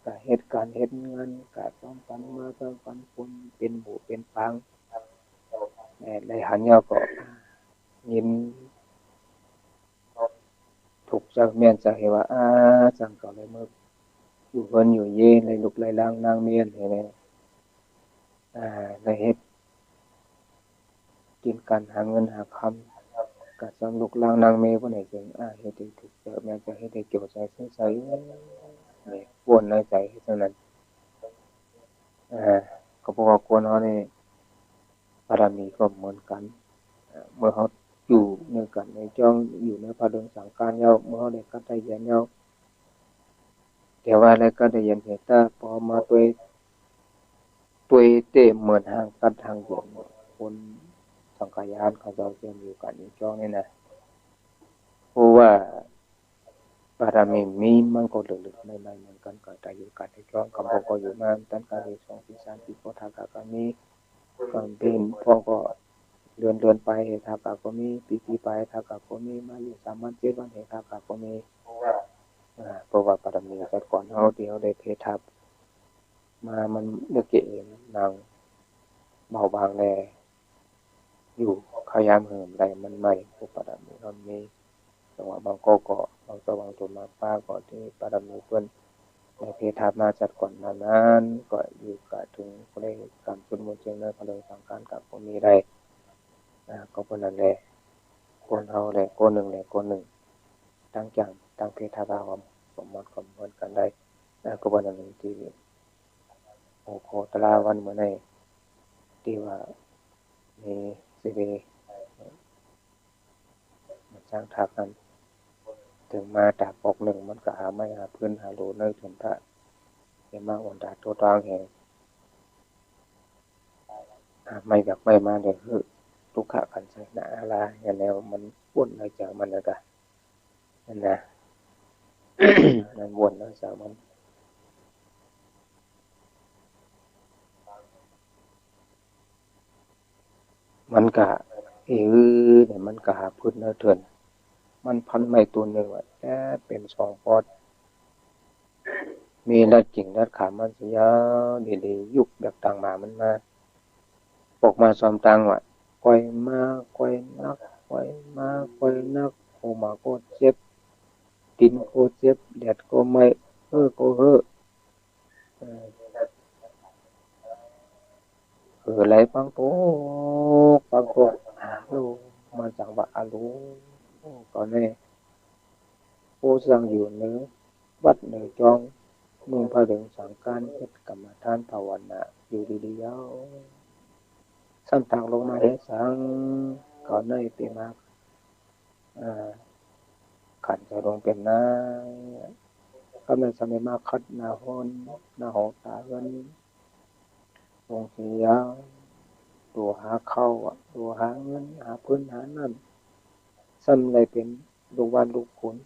กะเหตุการณ์เหตุงานกะต้องปันมาต้องปันคนเป็นหมู่เป็นปังในหันยาก็ยินถูกจักเมียนจักเหว่าจังก็เลยเมื่ออยู่เพิ่นอยู่เย็นเลยลุกเลยล้างนางเมียนเห็นไหมเลยเฮ็ดกินกันหาเงินหาคำกับสำลุกล้างนางเมย์ผู้ไหนจึงเฮ็ดได้ถูกเจอแม่จะเฮ็ดได้เกี่ยวใจใสนี่ปวนในใจเท่านั้นก็เพราะว่าคนเฮานี่บารมีก็เหมือนกันเมื่อเฮาอยู่ในกันในจ้องอยู่ในพระดงสังขารแล้วเมื่อเฮาได้กัดได้เย็นแล้วแต่ว่าแล้วก็ได้เย็นเหตุพอมาตัวเตเหมือนทางกัดทางเย็นคนสังขารเขาเจ้าเชื่อมอยู่กันในจ้องนี่นะเพราะว่าบารมีมีมันก็ลึกๆไม่เหมือนกันก็แต่อยู่กันในจ้องคำบอกก็อยู่มาตั้งแต่ปี2ปี3ปีก็ทากก็มีเป็นพ่อก็เดือนไปทากก็มีปีไปทากก็มีมาอยู่3วัน7วันทากก็มีเพราะว่าบารมีแต่ก่อนเฮาที่เฮาได้เพทับมามันเมื่อกี้นางเบาบางแลอยู่ขยามเหิมได้มันใหม่พวกบารมีมันมีจังหวะบางก็บางสว่างตัวมาป้าก็ที่บารมีเพิ่นในเพทับมาจัดก่อนนั้นก็อยู่กับถึงก็ได้กรรมสุนมนต์เจงในพลังสังการกับบ่มีได้ก็เพิ่นนั่นแหละคนเฮาแหละคนหนึ่งตั้งจังตั้งเพทับว่าสมมติกันได้ ก็วันนั้นที่โอโคตลาวันเมื่อในที่ว่ามีสิเดมันสร้างทักนั้นถึงมาจากปกหนึ่งมันก็หาไม่หาพื้นหาโลเนยถึงพระเห็นมาอ่อนดาตัวตางแห่งไม่แบบไม่มาเลยคือทุกขะกันใส่หนาอะไรอย่างแล้วมันวนในจากมันนะกะนั่นนะ มันวนในจากมันกะเนี่ยมันกะหาพื้นเนื้อเถื่อนมันพันไม่ตัวหนึ่งว่าแค่เป็นสองปอดมีรัดจริงรัดขามันเสียดีๆยุบแบบต่างมามันมาปกมาซ้อมตังว่าก้อยมาก้อยนักก้อยมาก้อยนักโอมาก็เจ็บดินก็เจ็บแดดก็ไม่ก็ไหลปังโปปังโปลูมาจากว่าอาลูก่อนนี้ผู้สร้างอยู่เนื้อวัดเนื้อจองมุ่งพระถึงสังการเฮ็ดกรรมฐานภาวนาอยู่ดีๆแล้วสัมทางลงมาเฮ็ดสังก่อนนี้ปีมากขันจะลงเป็นนายก็ไม่สมัยมาคัดนาหนนาหงตาเงินลงเสียตัวหาเข้าตัวหาเงินหาพื้นหานั่นซ้ำเลยเป็นลูกวันลูกขุน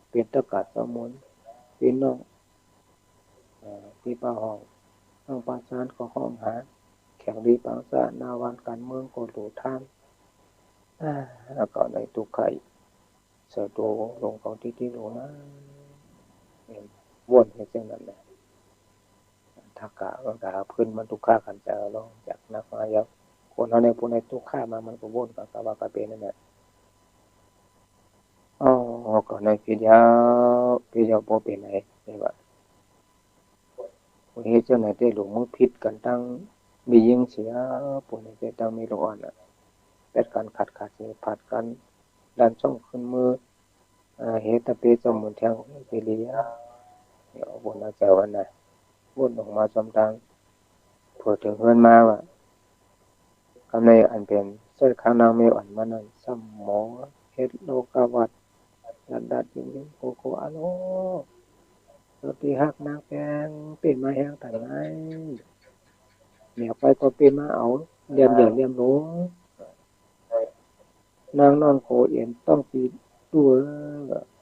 เป็นตะกัดสมุนพี่น้องพี่ป้าห้องห้องปราสาทก็ห้องหาแข่งดีปังสานาวันการเมืองก็หลูท่านแล้วก็ในตุกไข่เสือโตลงของที่โลนะวนให้เส้นนั้นแหละถ้ากะก็กะพื้นมันตุกข้าขันจะลองจากนักมายาคนเอาในผู้ในตุกข้ามามันก็วนกับกะว่ากะเป็นนั่นแหละก็ในพี่ยาวโปเป็นไหนนี่ว่าเฮ็ดจังไหนได้หลงมือผิดกันตั้งมียิงเสียปุ่นได้ตั้งมีโลอ่อนเป็ดกันขัดเสียผัดกันดันช่องขึ้นมือเหตุเปสมุนแทงเปรียเดี๋ยวบนอาจารย์วันน่ะวนออกมาสมทางเผื่อถึงเฮือนมาว่ากำในอันเป็นเส้นข้างนางเมอ่อนมานั่นซ้ำหมอเฮ็ดโลกาวัดดัดยิ่งโคอะโลรตีหักนางแปงเป็นมาแห้งแต่ไงเหนียวไปก็เป็นมาเอาเรียมเหยื่อเรียมหลงนางนอนโคเอ็นต้องปีตัว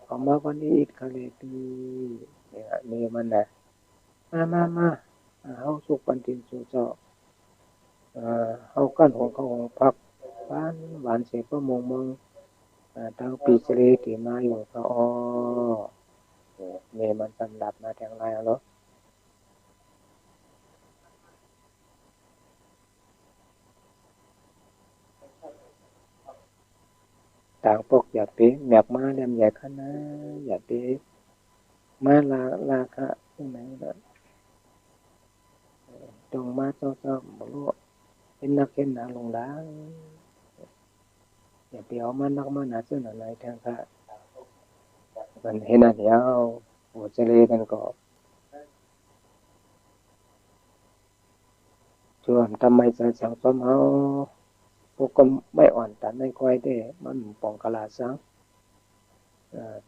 เอามาวันนี้อีกคาเลตีเนี่ยนี่มันนะมาเฮาสุกปันทินสู่เจ้าเฮากั้นของเขาของพักบ้านหวานเสพมงทางปีเสรีที่มาอยู่ก็เมมันสันดับมาแทงลายเอาเนาะต่างพวกอย่าเป๊ะแมบมาเลี่ยมใหญ่ขนาดอย่าเป๊ะมาลาคะที่ไหนก็ตรงมาเจ้าบ่รู้เป็นนักเห็นหนาลงล้างอย่าไปเอามานักมาหนาซึ่งอะไรแทงค่ะมันเห็นอันเดียวโอ้เจริญกันก็ชวนทำไมจะสังสมเฮาพวกก็ไม่อ่อนตันไม่ค่อยได้มันป้องกะลาสัง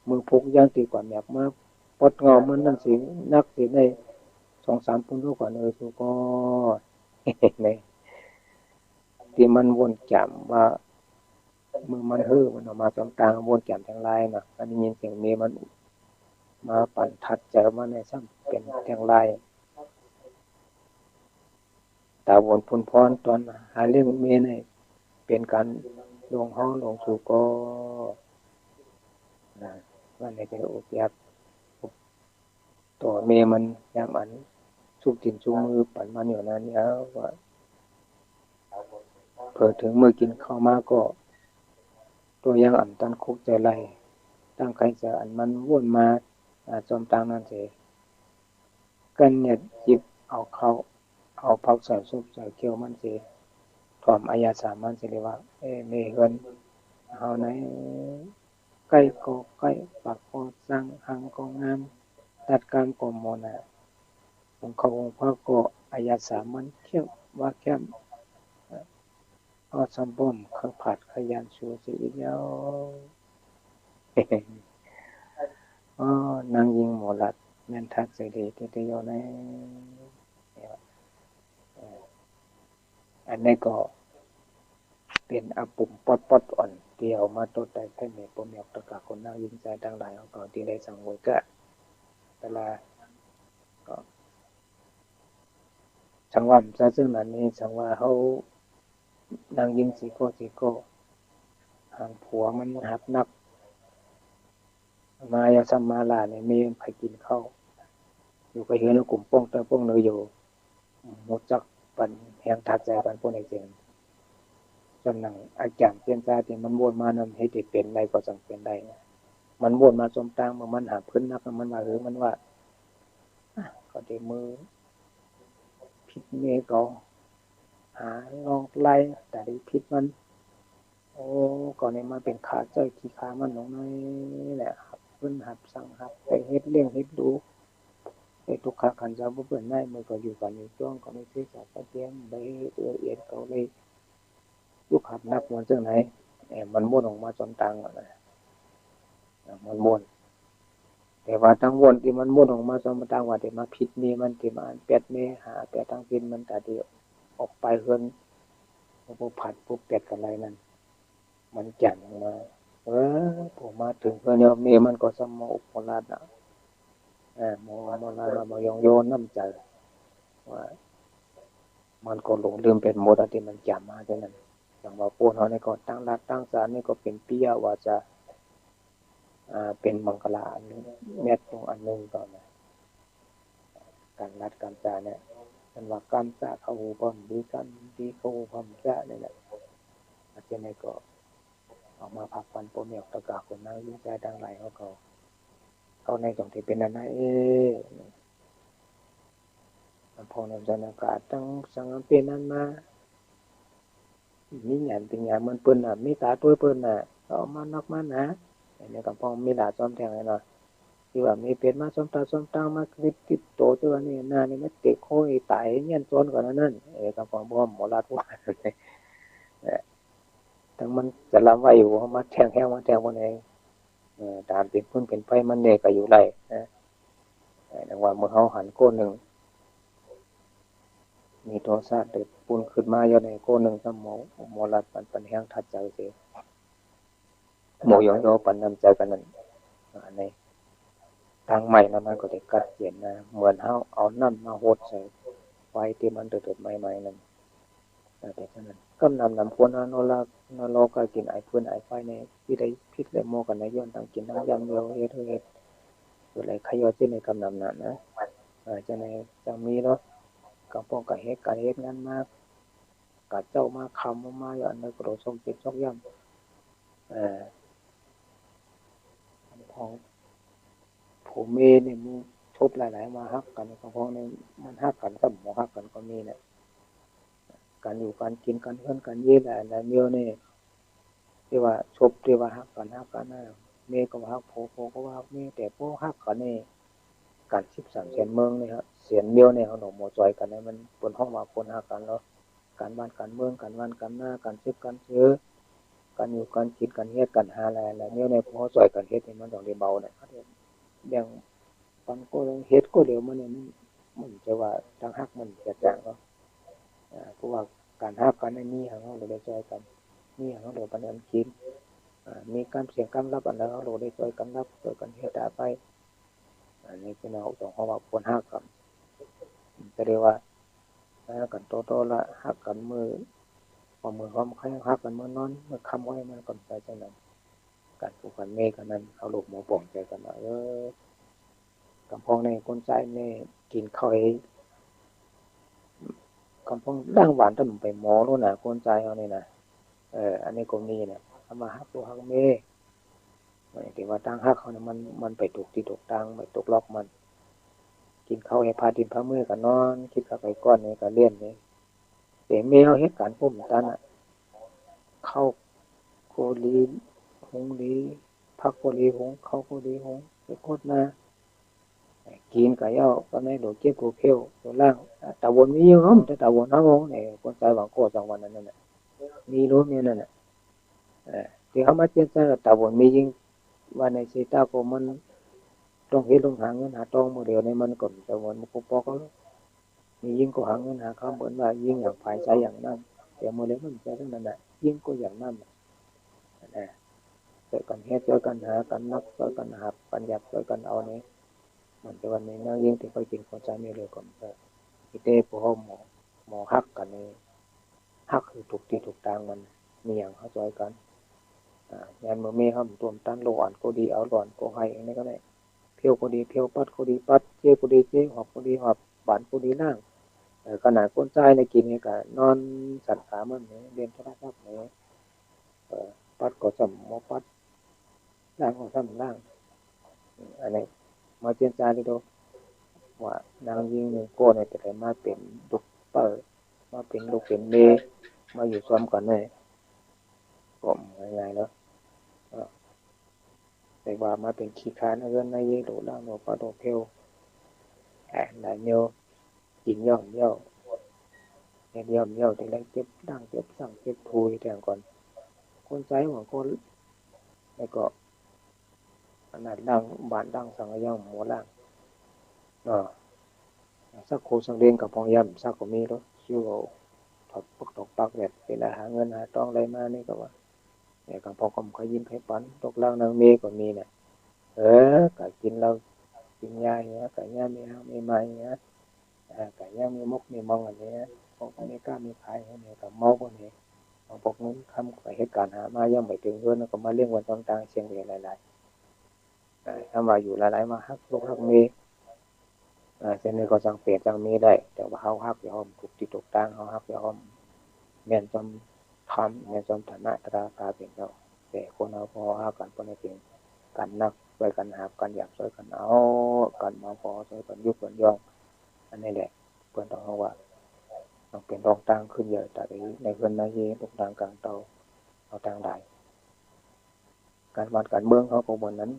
มือพกย่างตีกว่าแมบมาปดงอมันนั่นสินักสิใน2-3ปุ่นรู้กว่าสุก็เนี่ยที่มันวนจำว่ามือมันมันออกมาจำตางวนแก้มทางลายนะอันนี้ยินเสียงเมมันมาปั่นทัดเจอมาในซ้ำเป็นทางลายตาวนพุนพรตอนหาเรื่องเมในเป็นการลงห้องลงสู่ก็ว่าในจะอุปยับตัวเมมันยามอันสุกจินชูมือปั่นมันอยู่นั้นเนี่ยว่าเผื่อถึงมือกินข้าวมาก็ตัวยังอ่ำตันคุกใจไรตั้งใครจะอันมันวนมาจอมตังนั่นเองกันเนี่ยจิบเอาเขาเอาพักใส่ซุปใส่เกี๊ยวมันสิถ่อมอายาสามันสิเลยว่าเมเฮินเอาไหนใกล้ก็ใกล้ปากก็สร้างหังก็งาม ตัดกรรมก่อมอนะองค์เขาองค์พระก็อายาสามันเที่ยวว่าแก้มเอาสมบ่มข้างผัดขยันชัวสิอีกแล้วอ๋อนางยิงหมอลัดแม่นทักเสดีที่ที่อยู่ในอันนี้ก็เป็นอาปุ่มปอดปอดอ่อนเดียวมาตัวใดแค่เมตปมยกตะกาคนนางยิงใจทั้งหลายเขาก็ที่ได้สังเวยก็เวลาก็สังวรซะซึ่งนั้นนี้สังว่าเขานางยิงสีโก้หางผัวมันหับนักมายาสัมมาลาเนี่ยมีใครกินข้าวอยู่ก็เห็นกลุ่มป้องเตอป้องเนยอยู่หมดจักปันแหงทัดใจปันพวกในเจงจำหนังอาจารย์เปลี่ยนใจที่มันวนมานำให้ติดเป็นได้ก็จังเป็นได้มันวนมาจมตังมันหาพื้นนักมันว่าหรือมันว่าก็ได้มือผิดเมย์ก็หาลองไล่แต่ได้ผิดมันโอ้ก่อนนี้มาเป็นขาเจ้าขี้ขามันลงในแหละครับเพิ่นหับสั่งหับไปเฮ็ดเลี้ยงเฮ็ดดูไอ้ทุกขาขันจะบ่เปิ้นได้มันก็อยู่กันอยู่จ้องก็ไม่ซื้อจากตะเกียงไปเอียดเขาเลยลูกหับนักมันจังไหนมันม้วนออกมาจนตังนะมันม้วนแต่ว่าทั้งม้วนที่มันม้วนออกมาจนตังว่าที่มาผิดนี่มันที่มา8เมหาแต่ทั้งกินมันตาเดียวออกไปเฮือนผู้ผัดผู้เป็ดกันอะไรนั่นมันจันมาผมมาถึงเพื่อนเนี่ยเมมันก็สมอุปราชนะโมลาโมยองโยนน้ำใจว่ามันก็หลงลืมเป็นโมดที่มันจำมาฉะนั้นอย่างว่าพวกเราในก่อนตั้งรัฐตั้งศาลนี่ก็เป็นปิยวาจาเป็นมังคลาอันนึงเม็ดตรงอันนึงก่อนนะการรัฐการจาเนี่ยมันว่าการจาเขาหูพร้อมดีกันดีเขาหูพร้อมจาเนี่ยแหละอาจารย์ในก็ออกมาพักผ่อนปนเมียตะกาคนนั้นวิจัยดังไหลเขาในตรงที่เป็นอะไรพอในสถานการณ์ตั้งสังเป็นนั้นมามีหยันเป็นหยันมันเปิ้นน่ะมีตาตัวเปิ้นน่ะเอามานักมานะในกำพองมีหลาซ้อมแทงเลยเนาะที่ว่ามีเป็ดมาซ้อมตาซ้อมตังมาติดโตตัวนี้หน้านี่มันเตะโค้ยตายเงี้ยนซ้อนก่อนนั่นกำพองบ่หมอลาดว่าทั้งมันจะลำไว้อยู่มาแทงแห้งมาแทงคนเองตามเป็นพื้นเป็นไฟมันเนี่ยก็อยู่ไรนะดังว่าเมื่อเขาหันโก้หนึ่งมีโทสะเดือดปูนขึ้นมาอยู่ในโก้หนึ่งสมองหมอลัดปันแห้งทัดใจเสียหมอยองโยปันนำใจกันนั่นในทางใหม่นะมันก็จะกัดเย็นนะเหมือนเขาเอาน้ำมาโหดใส่ไฟที่มันเดือดใหม่ๆนั่นแต่ฉะนั้นก็นำพวนนโลกกินไอพื้นไอไฟในที่ได้พิษและโมกันในย้อนต่างกินทั้งยำเดียวเฮ็ดอะไรขยอที่ในกำนำนั้นนะจะในจะมีเนาะกับพวกกับเฮ็ดการเฮ็ดงานมากกับเจ้ามาคำมาอย่างในกระโดดส่งจิตชกย่ำของผู้เมย์เนี่ยมันทุบหลายๆมาฮักกันกับพวกนี้มันฮักกันกับหมอฮักกันก็มีเนี่ยการอยู่การกินการเพื่อนการเยี่ยหลายๆเมียวเนี่ยที่ว่าชบที่ว่าฮักกันนะเมย์ก็ฮักโผก็ว่าฮักเมย์แต่พวกฮักกันเนี่ยการ13เสียนเมืองเนี่ยครับเสียนเมียวเนี่ยเขาหนหมอจอยกันเนี่ยมันปนห้องมาปนฮักกันเนาะการบ้านการเมืองการวันการหน้าการซื้อการซื้อการอยู่การกินการเฮ็ดการหาอะไรเมียวในพอจอยกันเฮ็ดเนี่ยมันต้องได้เบาเนี่ยอย่างปันก็เฮ็ดก็เดี๋ยวมันเนี่ยมันจะว่าทางฮักมันจะจางเนาะเพราะว่าการฮักกันในนี้เขาเราได้จอยกันนี่เขาเราปันนั้นกินมีการเสียงการรับอันนั้นเราได้จอยกันรับจอยกันเฮ็ดไปอันนี้คือเราต้องเขาว่าควรฮักกันจะเรียกว่ากันโตละฮักกันมือพอมือเขาใครฮักกันมือนอนมือคำไว้มันก่อนใจจังนั้นการผูกกันเมฆกันนั้นเอาลูกหมูป่องใจกันว่ากำพองในคนใจเนี่ยกินข้าวกำพองด่างหวานถ้ามันไปหมอโน่นน่ะคนใจเขาเนี่ยนะอันนี้ก็มีเนี่ยทำมาฮักตัวฮักเมฆแต่ว่าตั้งฮักเขาเนี่ยมันไปถูกที่ถูกตั้งไปตกล็อกมันกินข้าวให้พาดินพามือกันนอนคิดกับไปก้อนนี่ก็เลี่ยนนี่แต่เมลเหตุการณ์พุ่มตันอ่ะเข้าโคลีหงลีพักโคลีหงเข้าโคลีหงไปโคตรนะ กินก็ย่อก็ไม่โดดเจ็บกูเขี้ยวตัวล่างตะวันมีเยอะมั้งแต่ตะวันน้องเนี่ยคนใจหวังโคสองวันนั้นน่ะมีรู้เนี่ยนั่นน่ะที่เขามาเจ็บใจตะวันมียิงวันในสีตาก็มันต้องเฮ็ดลงหาเงินหาทองโมเดลในมันก่อนตะวันมันก็พอก็มียิงก็หาเงินหาข้าวเหมือนว่ายิงอย่างฝ่ายใจอย่างนั้นแต่โมเดลมันใจทั้งนั้นแหละยิงก็อย่างนั้นช่วยกันเฮ็ดช่วยกันหากันนับช่วยกันหับกันหยับช่วยกันเอาเนี่ยมันจะวันนี้นั่งยิงที่ไปกินคนใจไม่เลยก่อนที่เต้พวกหมอฮักกันนี่ฮักคือถูกที่ถูกทางมันมีอย่างเขาช่วยกันงานมือเมย์เขาตัวตันโลอ่อนก็ดีเอาหลอนก็ให้อันนี้ก็ได้เพียวก็ดีเพียวปัดก็ดีปัดเจ๊ก็ดีเจ๊หอบก็ดีหอบบานก็ดีนั่งขนาดคนใจในกินนี่ก็นอนสั่นขามันเนี่ยเรียนโทรศัพท์เนี่ยปัดก็จำหมอปัดล่างก็จำล่างอันนี้มาเจียนจานี่ดูว่านางยิงหนึ่งโก้เนี่ยแต่มาเป็นลูกเปิดมาเป็นลูกเป็นเมย์มาอยู่ซ้อมกันเนี่ยก็ง่ายๆแล้วแต่ว่ามาเป็นขี้คานเรื่องในเยโดล่างโนปาโดเพลหลายเนียวกินย่อมเย่าเนี่ยย่อมเย่าที่ไรเจ็บดังเจ็บสั่งเจ็บทูที่แทงก่อนคนใจของคนแล้วก็ขนาดดังบานดังสังย่อมหัวล่างสักโคสังเรียนกับพองย่ำสักก็มีแล้วชิวถอดปักตกปักแบบเป็นหาเงินหาทองอะไรมานี่ก็ว่าเนี่ยกับพอกมขยินไข่ปันตกล่างนางเมย์ก็มีเนี่ยก็กินเรากินยาเนี้ยก็ยาไม่มาเนี้ยก็ยามีมกมีมองอันนี้พวกนี้กล้ามีขายเนี่ยกับเมาพวกนี้พวกนู้นทำเหตุการณ์หามาย่ำไปถึงเพื่อนก็มาเลี้ยงวันต่างๆเชียงเรียนหลายๆทำมาอยู่หลายๆมาฮักลูกฮักเมย์เช่นนี้ก็สังเกตจังมีได้แต่ว่าเขาฮักยอมถูกที่ถูกตั้งเขาฮักยอมแม่นจำทำแม่นจำฐานะตราคาเป็นเราแต่คนเราพอฮักกันคนนี้เป็นกันนักช่วยกันหากันอยากช่วยกันเอากันมาพอช่วยกันยุบกันย่องอันนี้แหละเพื่อนต้องว่าต้องเป็นรองตั้งขึ้นเยอะแต่ในเพื่อนในเย่ตกทางกลางเตาเอาทางใดการวัดการเมืองเขาก็บนนั้น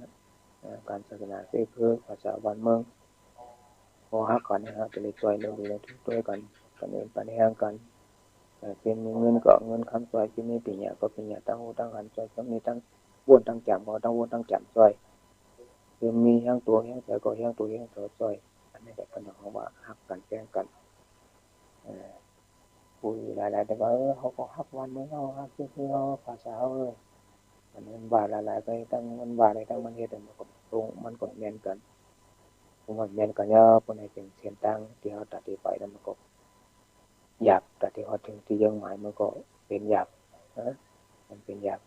การศาสนาเพื่อภาษาวันเมืองพอฮักกันนะฮะจะเลยช่วยเราดูแลทุกด้วยกันกันเองกันแห้งกันเป็นมีเงินก็เงินคำช่วยที่มีปีเนี้ยก็ปีเนี้ยตั้งหูตั้งหันช่วยก็มีตั้งวนตั้งแจ่มพอตั้งวนตั้งแจ่มช่วยคือมีแห้งตัวแห้งใจก็แห้งตัวแห้งตัวช่วยอันนี้แต่ปัญหาว่าฮักกันแก้งกันคุยหลายๆแต่ว่าเขาก็ฮักวันเมื่อเขาฮักคือเขาภาษาเลยมันบาหลายๆไปตั้งมันบาอะไรตั้งมันเฮ็ดแต่มันก็ตรงมันก็แม่นกันมันแม่นกันเยอะคนไหนเป็นเส้นตั้งที่เขาตัดไปแล้วมันก็อยากแต่ที่เขาถึงที่ยังหมายมันก็เป็นอยากนะมันเป็นอยาก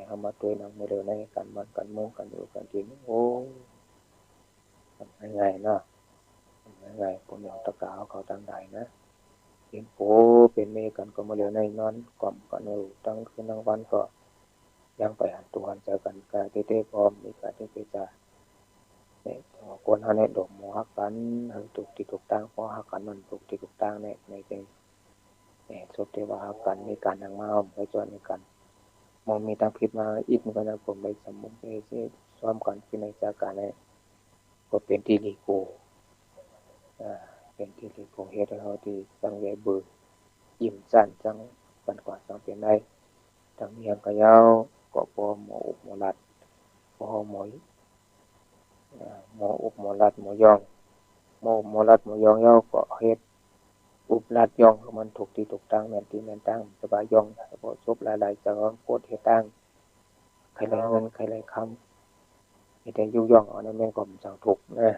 เขามาตัวนำมาเร็วในการมันกันเมืองกันอยู่กันจริงโอ้ง่ายๆเนาะง่ายๆผมอยากตะกาวเขาตั้งได้นะเป็นโผเป็นเมกันก็มาเร็วในนอนกล่อมกันอยู่ตั้งคืนทั้งวันก็ยังไปหันตัวหันเจอกันกาเต้ๆพร้อมมีการเต้ๆจ้าเนี่ยคนเขาเนี่ยดมหมอฮักกันหันถูกที่ถูกตั้งพอฮักกันมันถูกที่ถูกตั้งเนี่ยในใจสุดที่ว่าฮักกันมีการทางมาไปจอยในกันมองมีทางผิดมาอีกมันก็จะผมไปสมมุติซ้อมกันที่ในจากการเนี่ยก็เป็นที่ลีโกเป็นที่ลีโกเฮ็ดให้เขาที่ตั้งใจเบื่อยิ้มสั้นจังปันกว่าจังเป็นได้ทั้งเมียงกะยาวก็พอหมออุบหมอรัดพอหมออุบหมอรัดหมอยองหมอรัดหมอยองยาวก็เฮ็ดอุบรัดยองมันถูกที่ถูกตั้งแม่นที่แม่นตั้งสบายยองเฉพาะซบหลายๆจังโคตรเฮ็ดตั้งใครได้เงินใครได้คำมีแต่ยุยองเอาในแม่นก็มันสั่งถูกนะ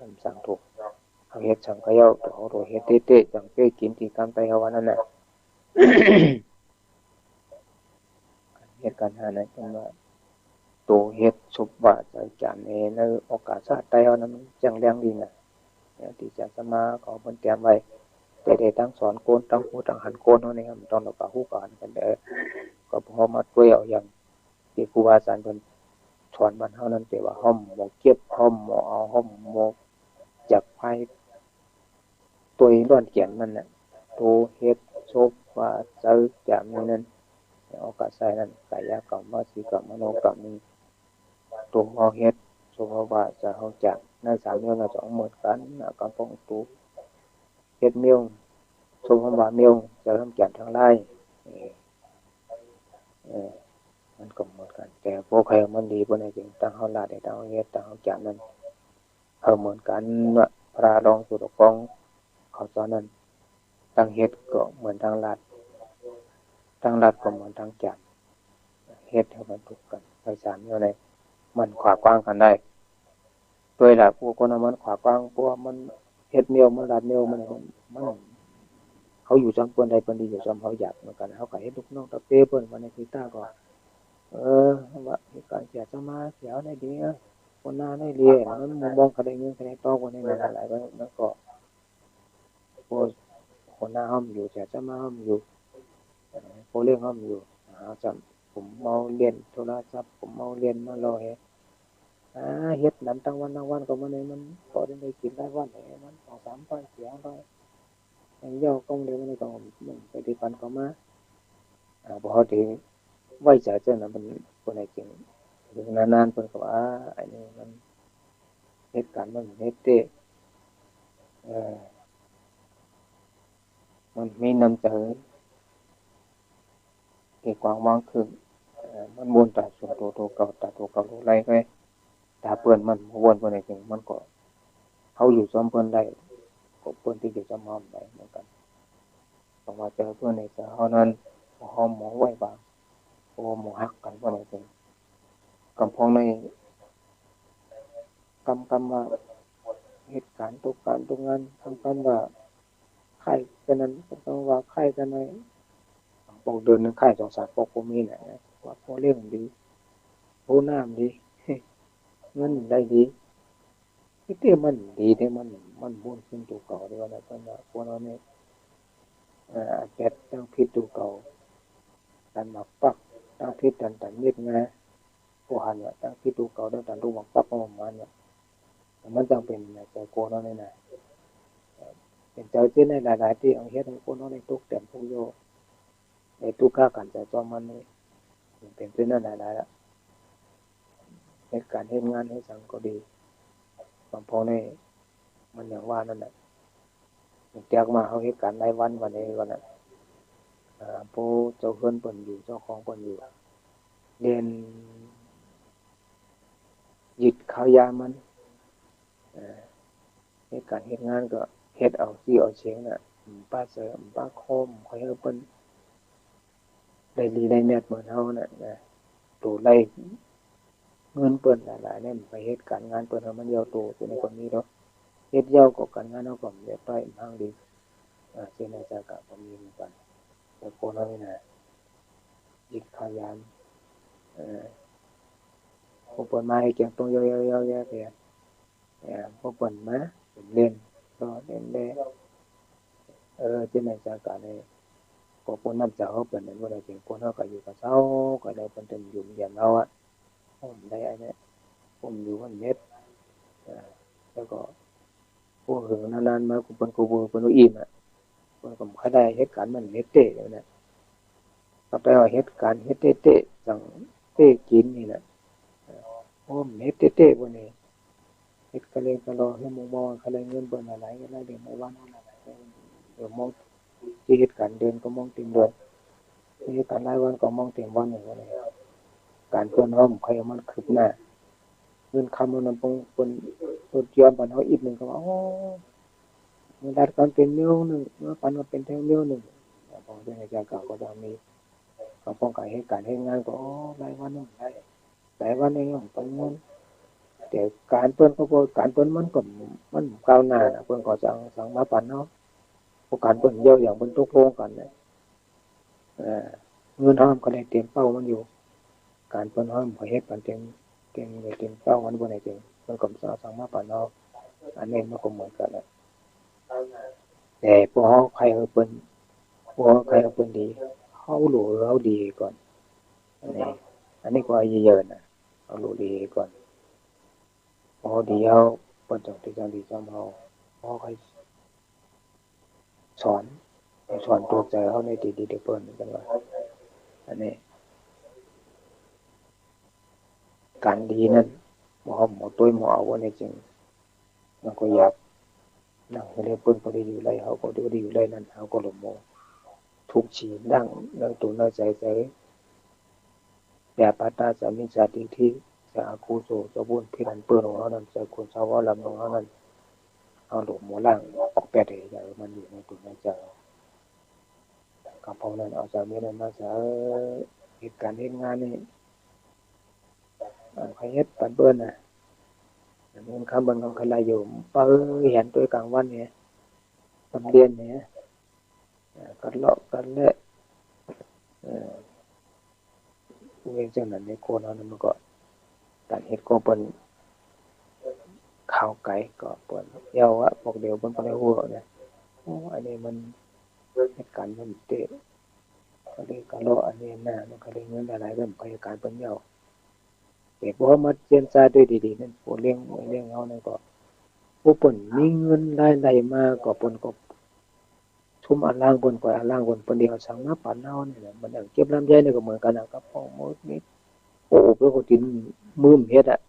มันสั่งถูกเขาเฮ็ดสั่งกะยาวตัวเขาเฮ็ดเต๊ะๆจังเป้กินที่กันไปเขาว่านั่นน่ะเฮ็ดกันหาไหนเป็นว่าตัวเฮ็ดสุบบาทจานในโอกาสชาติใต้เอานั้นจังแรงดีน่ะที่จะสมาขอเพิ่นเตรียมไว้แต่ได้ตั้งสอนโกนตั้งหูตั้งหันโกนเฮานี่ครับตอนเราปะฮู้กันกันก็พอมาช่วยเอาอย่างที่ครูบาอาจารย์เพิ่นสอนบ้านเฮานั้นแต่ว่าห้อมหมอเก็บห้อมหมอเอาห้อมหมอจับไผตัวร้อนเกียนมันน่ะตัวเฮ็ดโชคว่าเจอจากนั้นโอกาสใส่นั้นกายกรรมวจีกรรมมโนกรรมนี้ตัวเฮาเฮ็ดสมมติว่าจะเฮาจัก ในสามเมียวเราจะเหมือนกันกำปองตูเฮ็ดเมียวสมว่าเมียวจะทำแก่นทางไล่มันก็เหมือนกันแต่พวกใครมันดีพวกนี้จริงตั้งเขาลาดตั้งเขาเฮ็ดตั้งเขาแก่นนั้นเหมือนกันว่าพระรองสุดกองเขาตอนนั้นตั้งเฮ็ดก็เหมือนทางลาดทางลาดก็เหมือนทางแก่นเฮ็ดให้มันถูกกันในสามเมียวในมันขวากว้างกันได้โดยหลักพวกคนมันขวากว้างเพราะว่ามันเฮ็ดเมียวมันลาดเมียวมันเขาอยู่จำเปิ้นใดเปิ้นดีอยู่จำเขาอยากเหมือนกันเขาก็เฮ็ดลูกน้องตะเป้เปิ้นวันในคือตาก็ว่าการเสียสมาเสียได้ดีคนหน้าได้เรียนมันมองเขาได้เงินเขาได้ต่อคนได้หลายๆมันก็พวกคนหน้าห้อมอยู่เสียสมาห้อมอยู่พวกเรื่องห้อมอยู่จำผมเมาเรียนโทรศัพท์ผมเมาเรียนมารอเฮ็ดนั้นตั้งวันก็มันมันพอได้กินได้วันมัน2-3 พันเสียไปย่อกงเดียวมันก็มันไปที่ปันก็มาพอที่ไว้ใจเจ้านะมันคนไหนจริงถึงนานๆเพิ่นก็ว่าอันนี้มันเหตุการณ์มันเฮ็ดเตมันมีน้ำใจเกี่ยวกับวางขึ้นมันวนตาส่วนตัวเก่าตาตัวเก่าไรไปตาเปื้อนมันวนคนไหนจริงมันก็เขาอยู่ซ้อมเพิ่นได้ก็เพิ่นที่อยู่ซ้อมห้อมได้เหมือนกันต้องว่าเจอเพื่อนในเจ้าเฮานั้นห้อมหมอไว้บางโอ้หมอฮักกันคนไหนจริงกำพองในกำว่าเหตุการณ์ตกการตกงานกำว่าไข้กันนั้นต้องว่าไข้กันในปกเดินนึงไข้2-3ปกบ่มีน่ะว่าพอเรื่องดีโหน้ำดีเงินได้ดีที่มันดีที่มันบุญขึ้นตัวเก่าด้วยนะเพิ่นว่าพวกเราเนี่ยเป็ดตั้งพิษตัวเก่าตันหมักปักตั้งพิษตันเม็ดงาผู้หันว่าตั้งพิษตัวเก่าตันรูหมักปักประมาณเนี่ยมันจังเป็นใจโกเนาะนี่นะเป็นใจที่ในหลายๆที่เอาเฮ็ดให้คนเฮาได้ตกแต่งผู้โยในทุกข์กันใจจอมมันนี่เป็นที่นั่นหลายๆละในการเฮ็ดงานให้สังก็ดีบางพอนี่มันอย่างว่านั่นน่ะแจกมาเฮาเฮ็ดการรายวันนี้วันน่ะผู้เจ้าเฮือนเพิ่นอยู่เจ้าของเพิ่นอยู่เรียนยึดข้าวยามันเฮ็ดการเฮ็ดงานก็เฮ็ดเอาซี่เอาเฉียงน่ะป้าเสริมป้าคมค่อยเพิ่นได้ดีได้แนดเหมือนเฮาน่ะตัวไล่เงินเปิ้นหลายๆเนี่ยไปเฮ็ดการงานเปิ้นมันยาวโตตัวนี้คนนี้เนาะเฮ็ดยาวกว่าการงานเฮาก็เรียบร้อยทางดีเช่นในจากะบ่มีเหมือนกันแต่คนเฮานี่น่ะยึดข้าวยามพวกเปิ้นมาให้เกียงตรงยาวๆๆๆไปพวกเปิ้นมาเล่นก็เล่นได้เช่นในจากะนี่พวกนำเจ้าเปิ้นนั่นบ่ได้จริงคนเฮาก็อยู่กับเซาก็ได้เพิ่นถึงอยู่เยี่ยมเฮาผมได้อันนี้ผมอยู่วันเม็ดแล้วก็พวกนานๆมากูเปิ้นกูบ่เปิ้นอิ่มเพิ่นก็บ่ค่อยได้เหตุการณ์มันเฮ็ดเตะนั่นน่ะก็แปลว่าเหตุการณ์เฮ็ดเตะๆจังเตะกินนี่แหละโอ้เฮ็ดเตะๆบ่นี่เฮ็ดกะเลงกะลอให้หมู่มอคะเลงเงินเบิ่นหลายๆหลายเดือนหลายวันหลายมองที่เหตุการณ์เดือนก็มองเต็มเดือนเหตุการณ์รายวันก็มองเต็มวันนี่ว่านี่การเพิ่นเฮาใครมันคืบหน้าเงินคำมันเพิ่นลดย้อนบัดเฮาอีกนึงก็ว่ามันได้กันเป็นนิ้วนึงปันว่าเป็นแถวนิ้วนึงพอได้จากเก่าก็ต้องมีก็ป้องกันเหตุการณ์เฮ็ดงานก็รายวันนึงได้หลายวันเองไปเงินแต่การเพิ่นก็บ่การเพิ่นมันก็มันก้าวหน้าเพิ่นก็สั่งมาปันเนาะพวกการเพิ่นเยอะอย่างเพิ่นตกลงกันเนี่ยเงินเฮาก็ได้เต็มเป้ามันอยู่การเพิ่นเฮาก็เฮ็ดกันเต็มเป้ามันบ่ได้เต็มเพิ่นก็สั่งมาปันเนาะอันนี้มันก็เหมือนกันแหละแต่พวกเฮาใครเพิ่นพวกใครเพิ่นดีเฮารู้เฮาดีก่อนอันนี้ก็เยอะๆนะเฮารู้ดีก่อนพอดีเฮาเพิ่นจังที่ดีซ้ำเฮาพอค่อยสอนตัวใจเฮาในดีๆเพิ่นกันว่าอันนี้การดีนั้นบ่ตุ้ยบ่เอาว่าในจริง มันก็อยากนั่งเรียบเปิ้นก็ได้อยู่ไรเขาก็ได้อยู่ไรนั่นเขาก็หลงโมทุกชีนั่งตัวน่าใจใจแต่ปัตตาสามิจาติที่จะอาคูโซจะบุญพิรันเปิ้นของเขานั้นจะคนชาวลำของเขานั้นเอาหลงโมล่างออกแปดอย่างมันอยู่ในตัวนั้นจะกับพอนั้นเอาจากนี้นั้นมาจะเหตุการณ์เหตุงานนี่ใครเฮ็ดปันเปิ้นน่ะมันคำบนของใครลายอยู่เห็นตัวกลางวันเนี่ยตำเรียนเนี่ยกันเลาะกันเละเรื่องจังนั้นในโคนนั้นมันก็การเฮ็ดก็เป็นข่าวไก่ก็เป็นเยาว่าบอกเดี๋ยวเป็นอะไรหัวเนี่ยอันนี้มันเหตุการณ์มันเตะก็เลยกันเลาะอันนี้น่ะมันก็เลยเงินอะไรเรื่องการเป็นเยาแต่พอมาเรียนซาด้วยดีๆนั่นผู้เลี้ยงเฮานั่นก็ผู้เปิ้นมีเงินรายมาก็เปิ้นก็ชุมอันล่างเปิ้นก็อันล่างเปิ้นเดียวสั่งมาปานเฮานี่แหละมันเก็บลำไยนี่ก็เหมือนกันนะครับพ่อหมดนี่โอ้เพิ่นก็กินมื้อเฮ็ดอ่ะ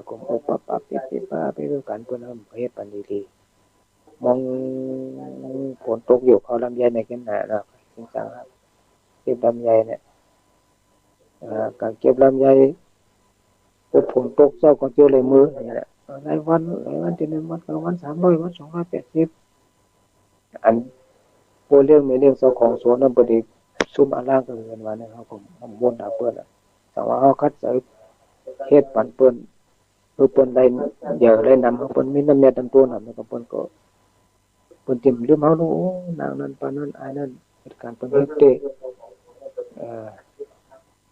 ก็โอ้ปั๊บๆเฮ็ดๆไปด้วยกันเพิ่นเฮ็ดปานดีๆมองฝนตกอยู่เขาลำไยในแก่นหน้านะจริงจังครับเก็บลำไยเนี่ยการเก็บลำไยพอฝนตกเช้าก็เจอเลยมือนี่แหละรายวันที่1วัน2วัน300วัน280อันโปเรื่องไม่เรื่องเจ้าของสวนนั้นบ่ได้ซุ่มอาล่างก็เงินว่านะครับผมวนหาเปิ้นอ่ะแต่ว่าเฮาคัดใส่เฮ็ดปันเปิ้นคือเปิ้นได้เดี๋ยวได้นำเปิ้นมีน้ำแม่ตำตัวนำแล้วก็เปิ้นก็เปิ้นติ่มลืมเฮาโอ้นางนั้นปานนั้นอายนั้นเหตุการณ์เปิ้นเฮ็ดเด้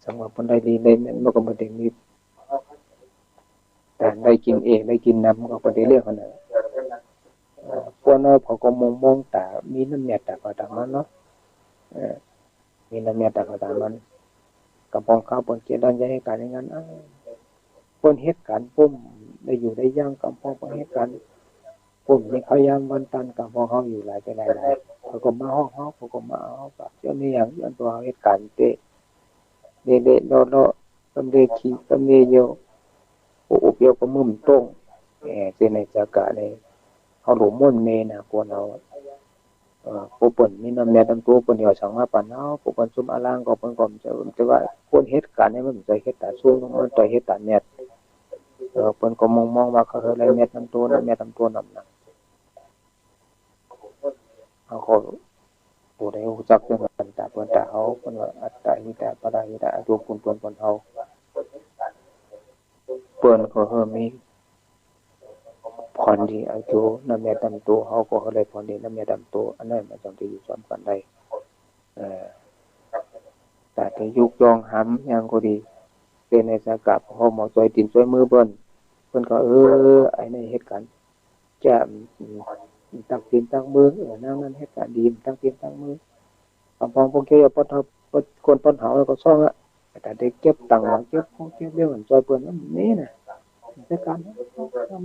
สังว่าเปิ้นได้ดีได้มันก็บ่ได้มีแต่ได้กินเองได้กินนำก็บ่ได้เรื่องนั้นพวกน้อยเขาก็มองตามีน้ำแม่ตาก็ตามมันเนาะมีน้ำแม่ตาก็ตามมันกับปองข้าวปนเกียรดันให้การอย่างนั้นปนเฮ็ดการปุ่มได้อยู่ได้ย่างกับปองปนเฮ็ดการปุ่มนี่เขายามวันตันกับปองเขาอยู่หลายไปหลายเขาก็มาห้องเขาก็มาเอากับเจ้านี่อย่างยันตัวเฮ็ดการเตะเดะโลตำเดขี้ตำเดเยอะโอ้เปียวก็มึมต้งเจในจากะในเขาหลุมม่นเมนะกวนเอาผู้เปิ้นมีน้ำแม่ตำตัวเปิ้นเดียวสั่งมาปานเฮาผู้เปิ้นซุมอาล่างก็เปิ้นก็จะว่าคนเฮ็ดการนี่มันจะเฮ็ดตาสูงมันจะเฮ็ดตาแม่เปิ้นก็มองว่าเขาเฮ็ดอะไรแม่ตำตัวนั่นแม่ตำตัวนำน่ะเขาก็ผู้ใดรู้จักเรื่องกันตาเปิ้นตาเฮาเปิ้นว่าอัตตาหิตะปะราหิตะตัวคุณเปิ้นเฮาเปิ้นก็มีพรดีอายุน้ำแม่ตำตัวเฮาก็เลยพรดีน้ำแม่ตำตัวอันนั้นมันจังสิอยู่ซ้อมกันได้แต่ถ้ายุกยองหำยังก็ดีเป็นในสากะพอหมอจอยตินจอยมือเพิ่นก็ไอ้ในเหตุการณ์แก้ตั้งตีนตั้งมือนางนั้นเหตุการณ์ดีตั้งตีนตั้งมือพองพวกเกี่ยวปดคนต้นหาแล้วก็ซ่องอ่ะแต่ได้เก็บตังค์เก็บเรื่องจอยเปิ้นนี่น่ะแต่การ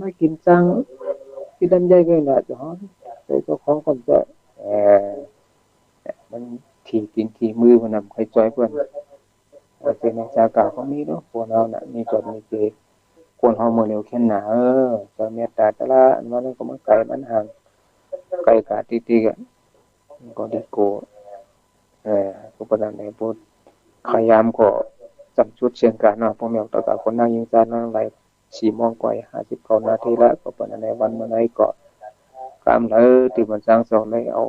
ไม่กินจังที่ดันใหญ่ก็น่ะจ้ะแต่เจ้าของก็จะมันที่กินที่มือมันนำให้จอยเพิ่นเป็นในจากาก็มีเนาะพวกเราน่ะมีจดมีเจคนเฮามื้อเร็วแค่หนาจะเมตตาตะละอันว่านั้นก็มันไกลมันห่างไกลกะติๆกันก็ดีโกก็ปานนั้นให้พูดพยายามก็จำชุดเชียงกันเนาะพวกแมวตะกะคนนั่งยิงจานนั่งไหล4 โมงกว่า59 นาทีแล้วก็ปานนั้นในวันมื้อไหนก็กามที่มันสร้างสอนเลยเอา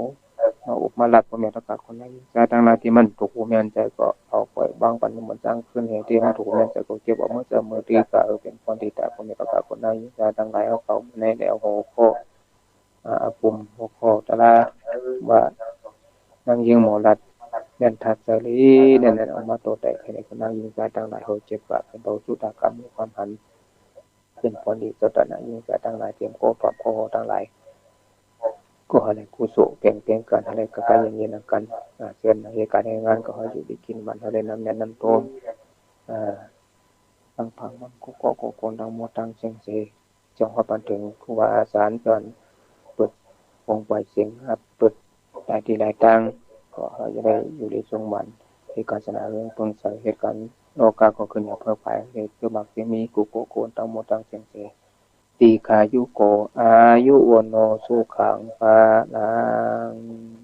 อุปมาลัดพวกแมวตะกะคนนั่งยิงจานทั้งหลายที่มันถูกผู้แม่นใจก็เอาปล่อยบางปันมันสร้างขึ้นที่มันถูกแม่นใจก็เก็บเอามือตีก็เป็นคนที่แต่พวกแมวตะกะคนนั่งยิงจานทั้งหลายเอาเขาในแล้วหัวข้อปุ่มหัวข้อตะละว่านั่งยิงหมอลัดแม่นทัดสลีเนี่ยเอามาโตแตกให้คนนั่งยิงใจต่างหลายเขาเจ็บปากเป็นเบาสุดากรรมมีความหันเป็นผลดีต่อตนะยิงใจต่างหลายเตรียมโคปรับโคต่างหลายก็อะไรกุศลเปลี่ยนกันอะไรก็การเย็นๆกันเช่นเหตุการณ์งานก็ให้อยู่ดีกินมันอะไรน้ำแน่น้ำต้มตั้งผังมันก็คนทั้งหมดทั้งเสียงเสจังหวะปันถึงครูบาอาจารย์กันเปิดวงปล่อยเสียงครับเปิดหลายที่หลายตังก็จะได้อยู่ในทรงมันเหตุการณ์ศาสนาเรื่องต้นสายเหตุการณ์โลกาก็ขึ้นอย่างเพิ่มไปเหตุคือมักจะมีกุโกโกนตั้งหมดตั้งเสียงเส ติขายุโกอายุวโนสุขังภาลัง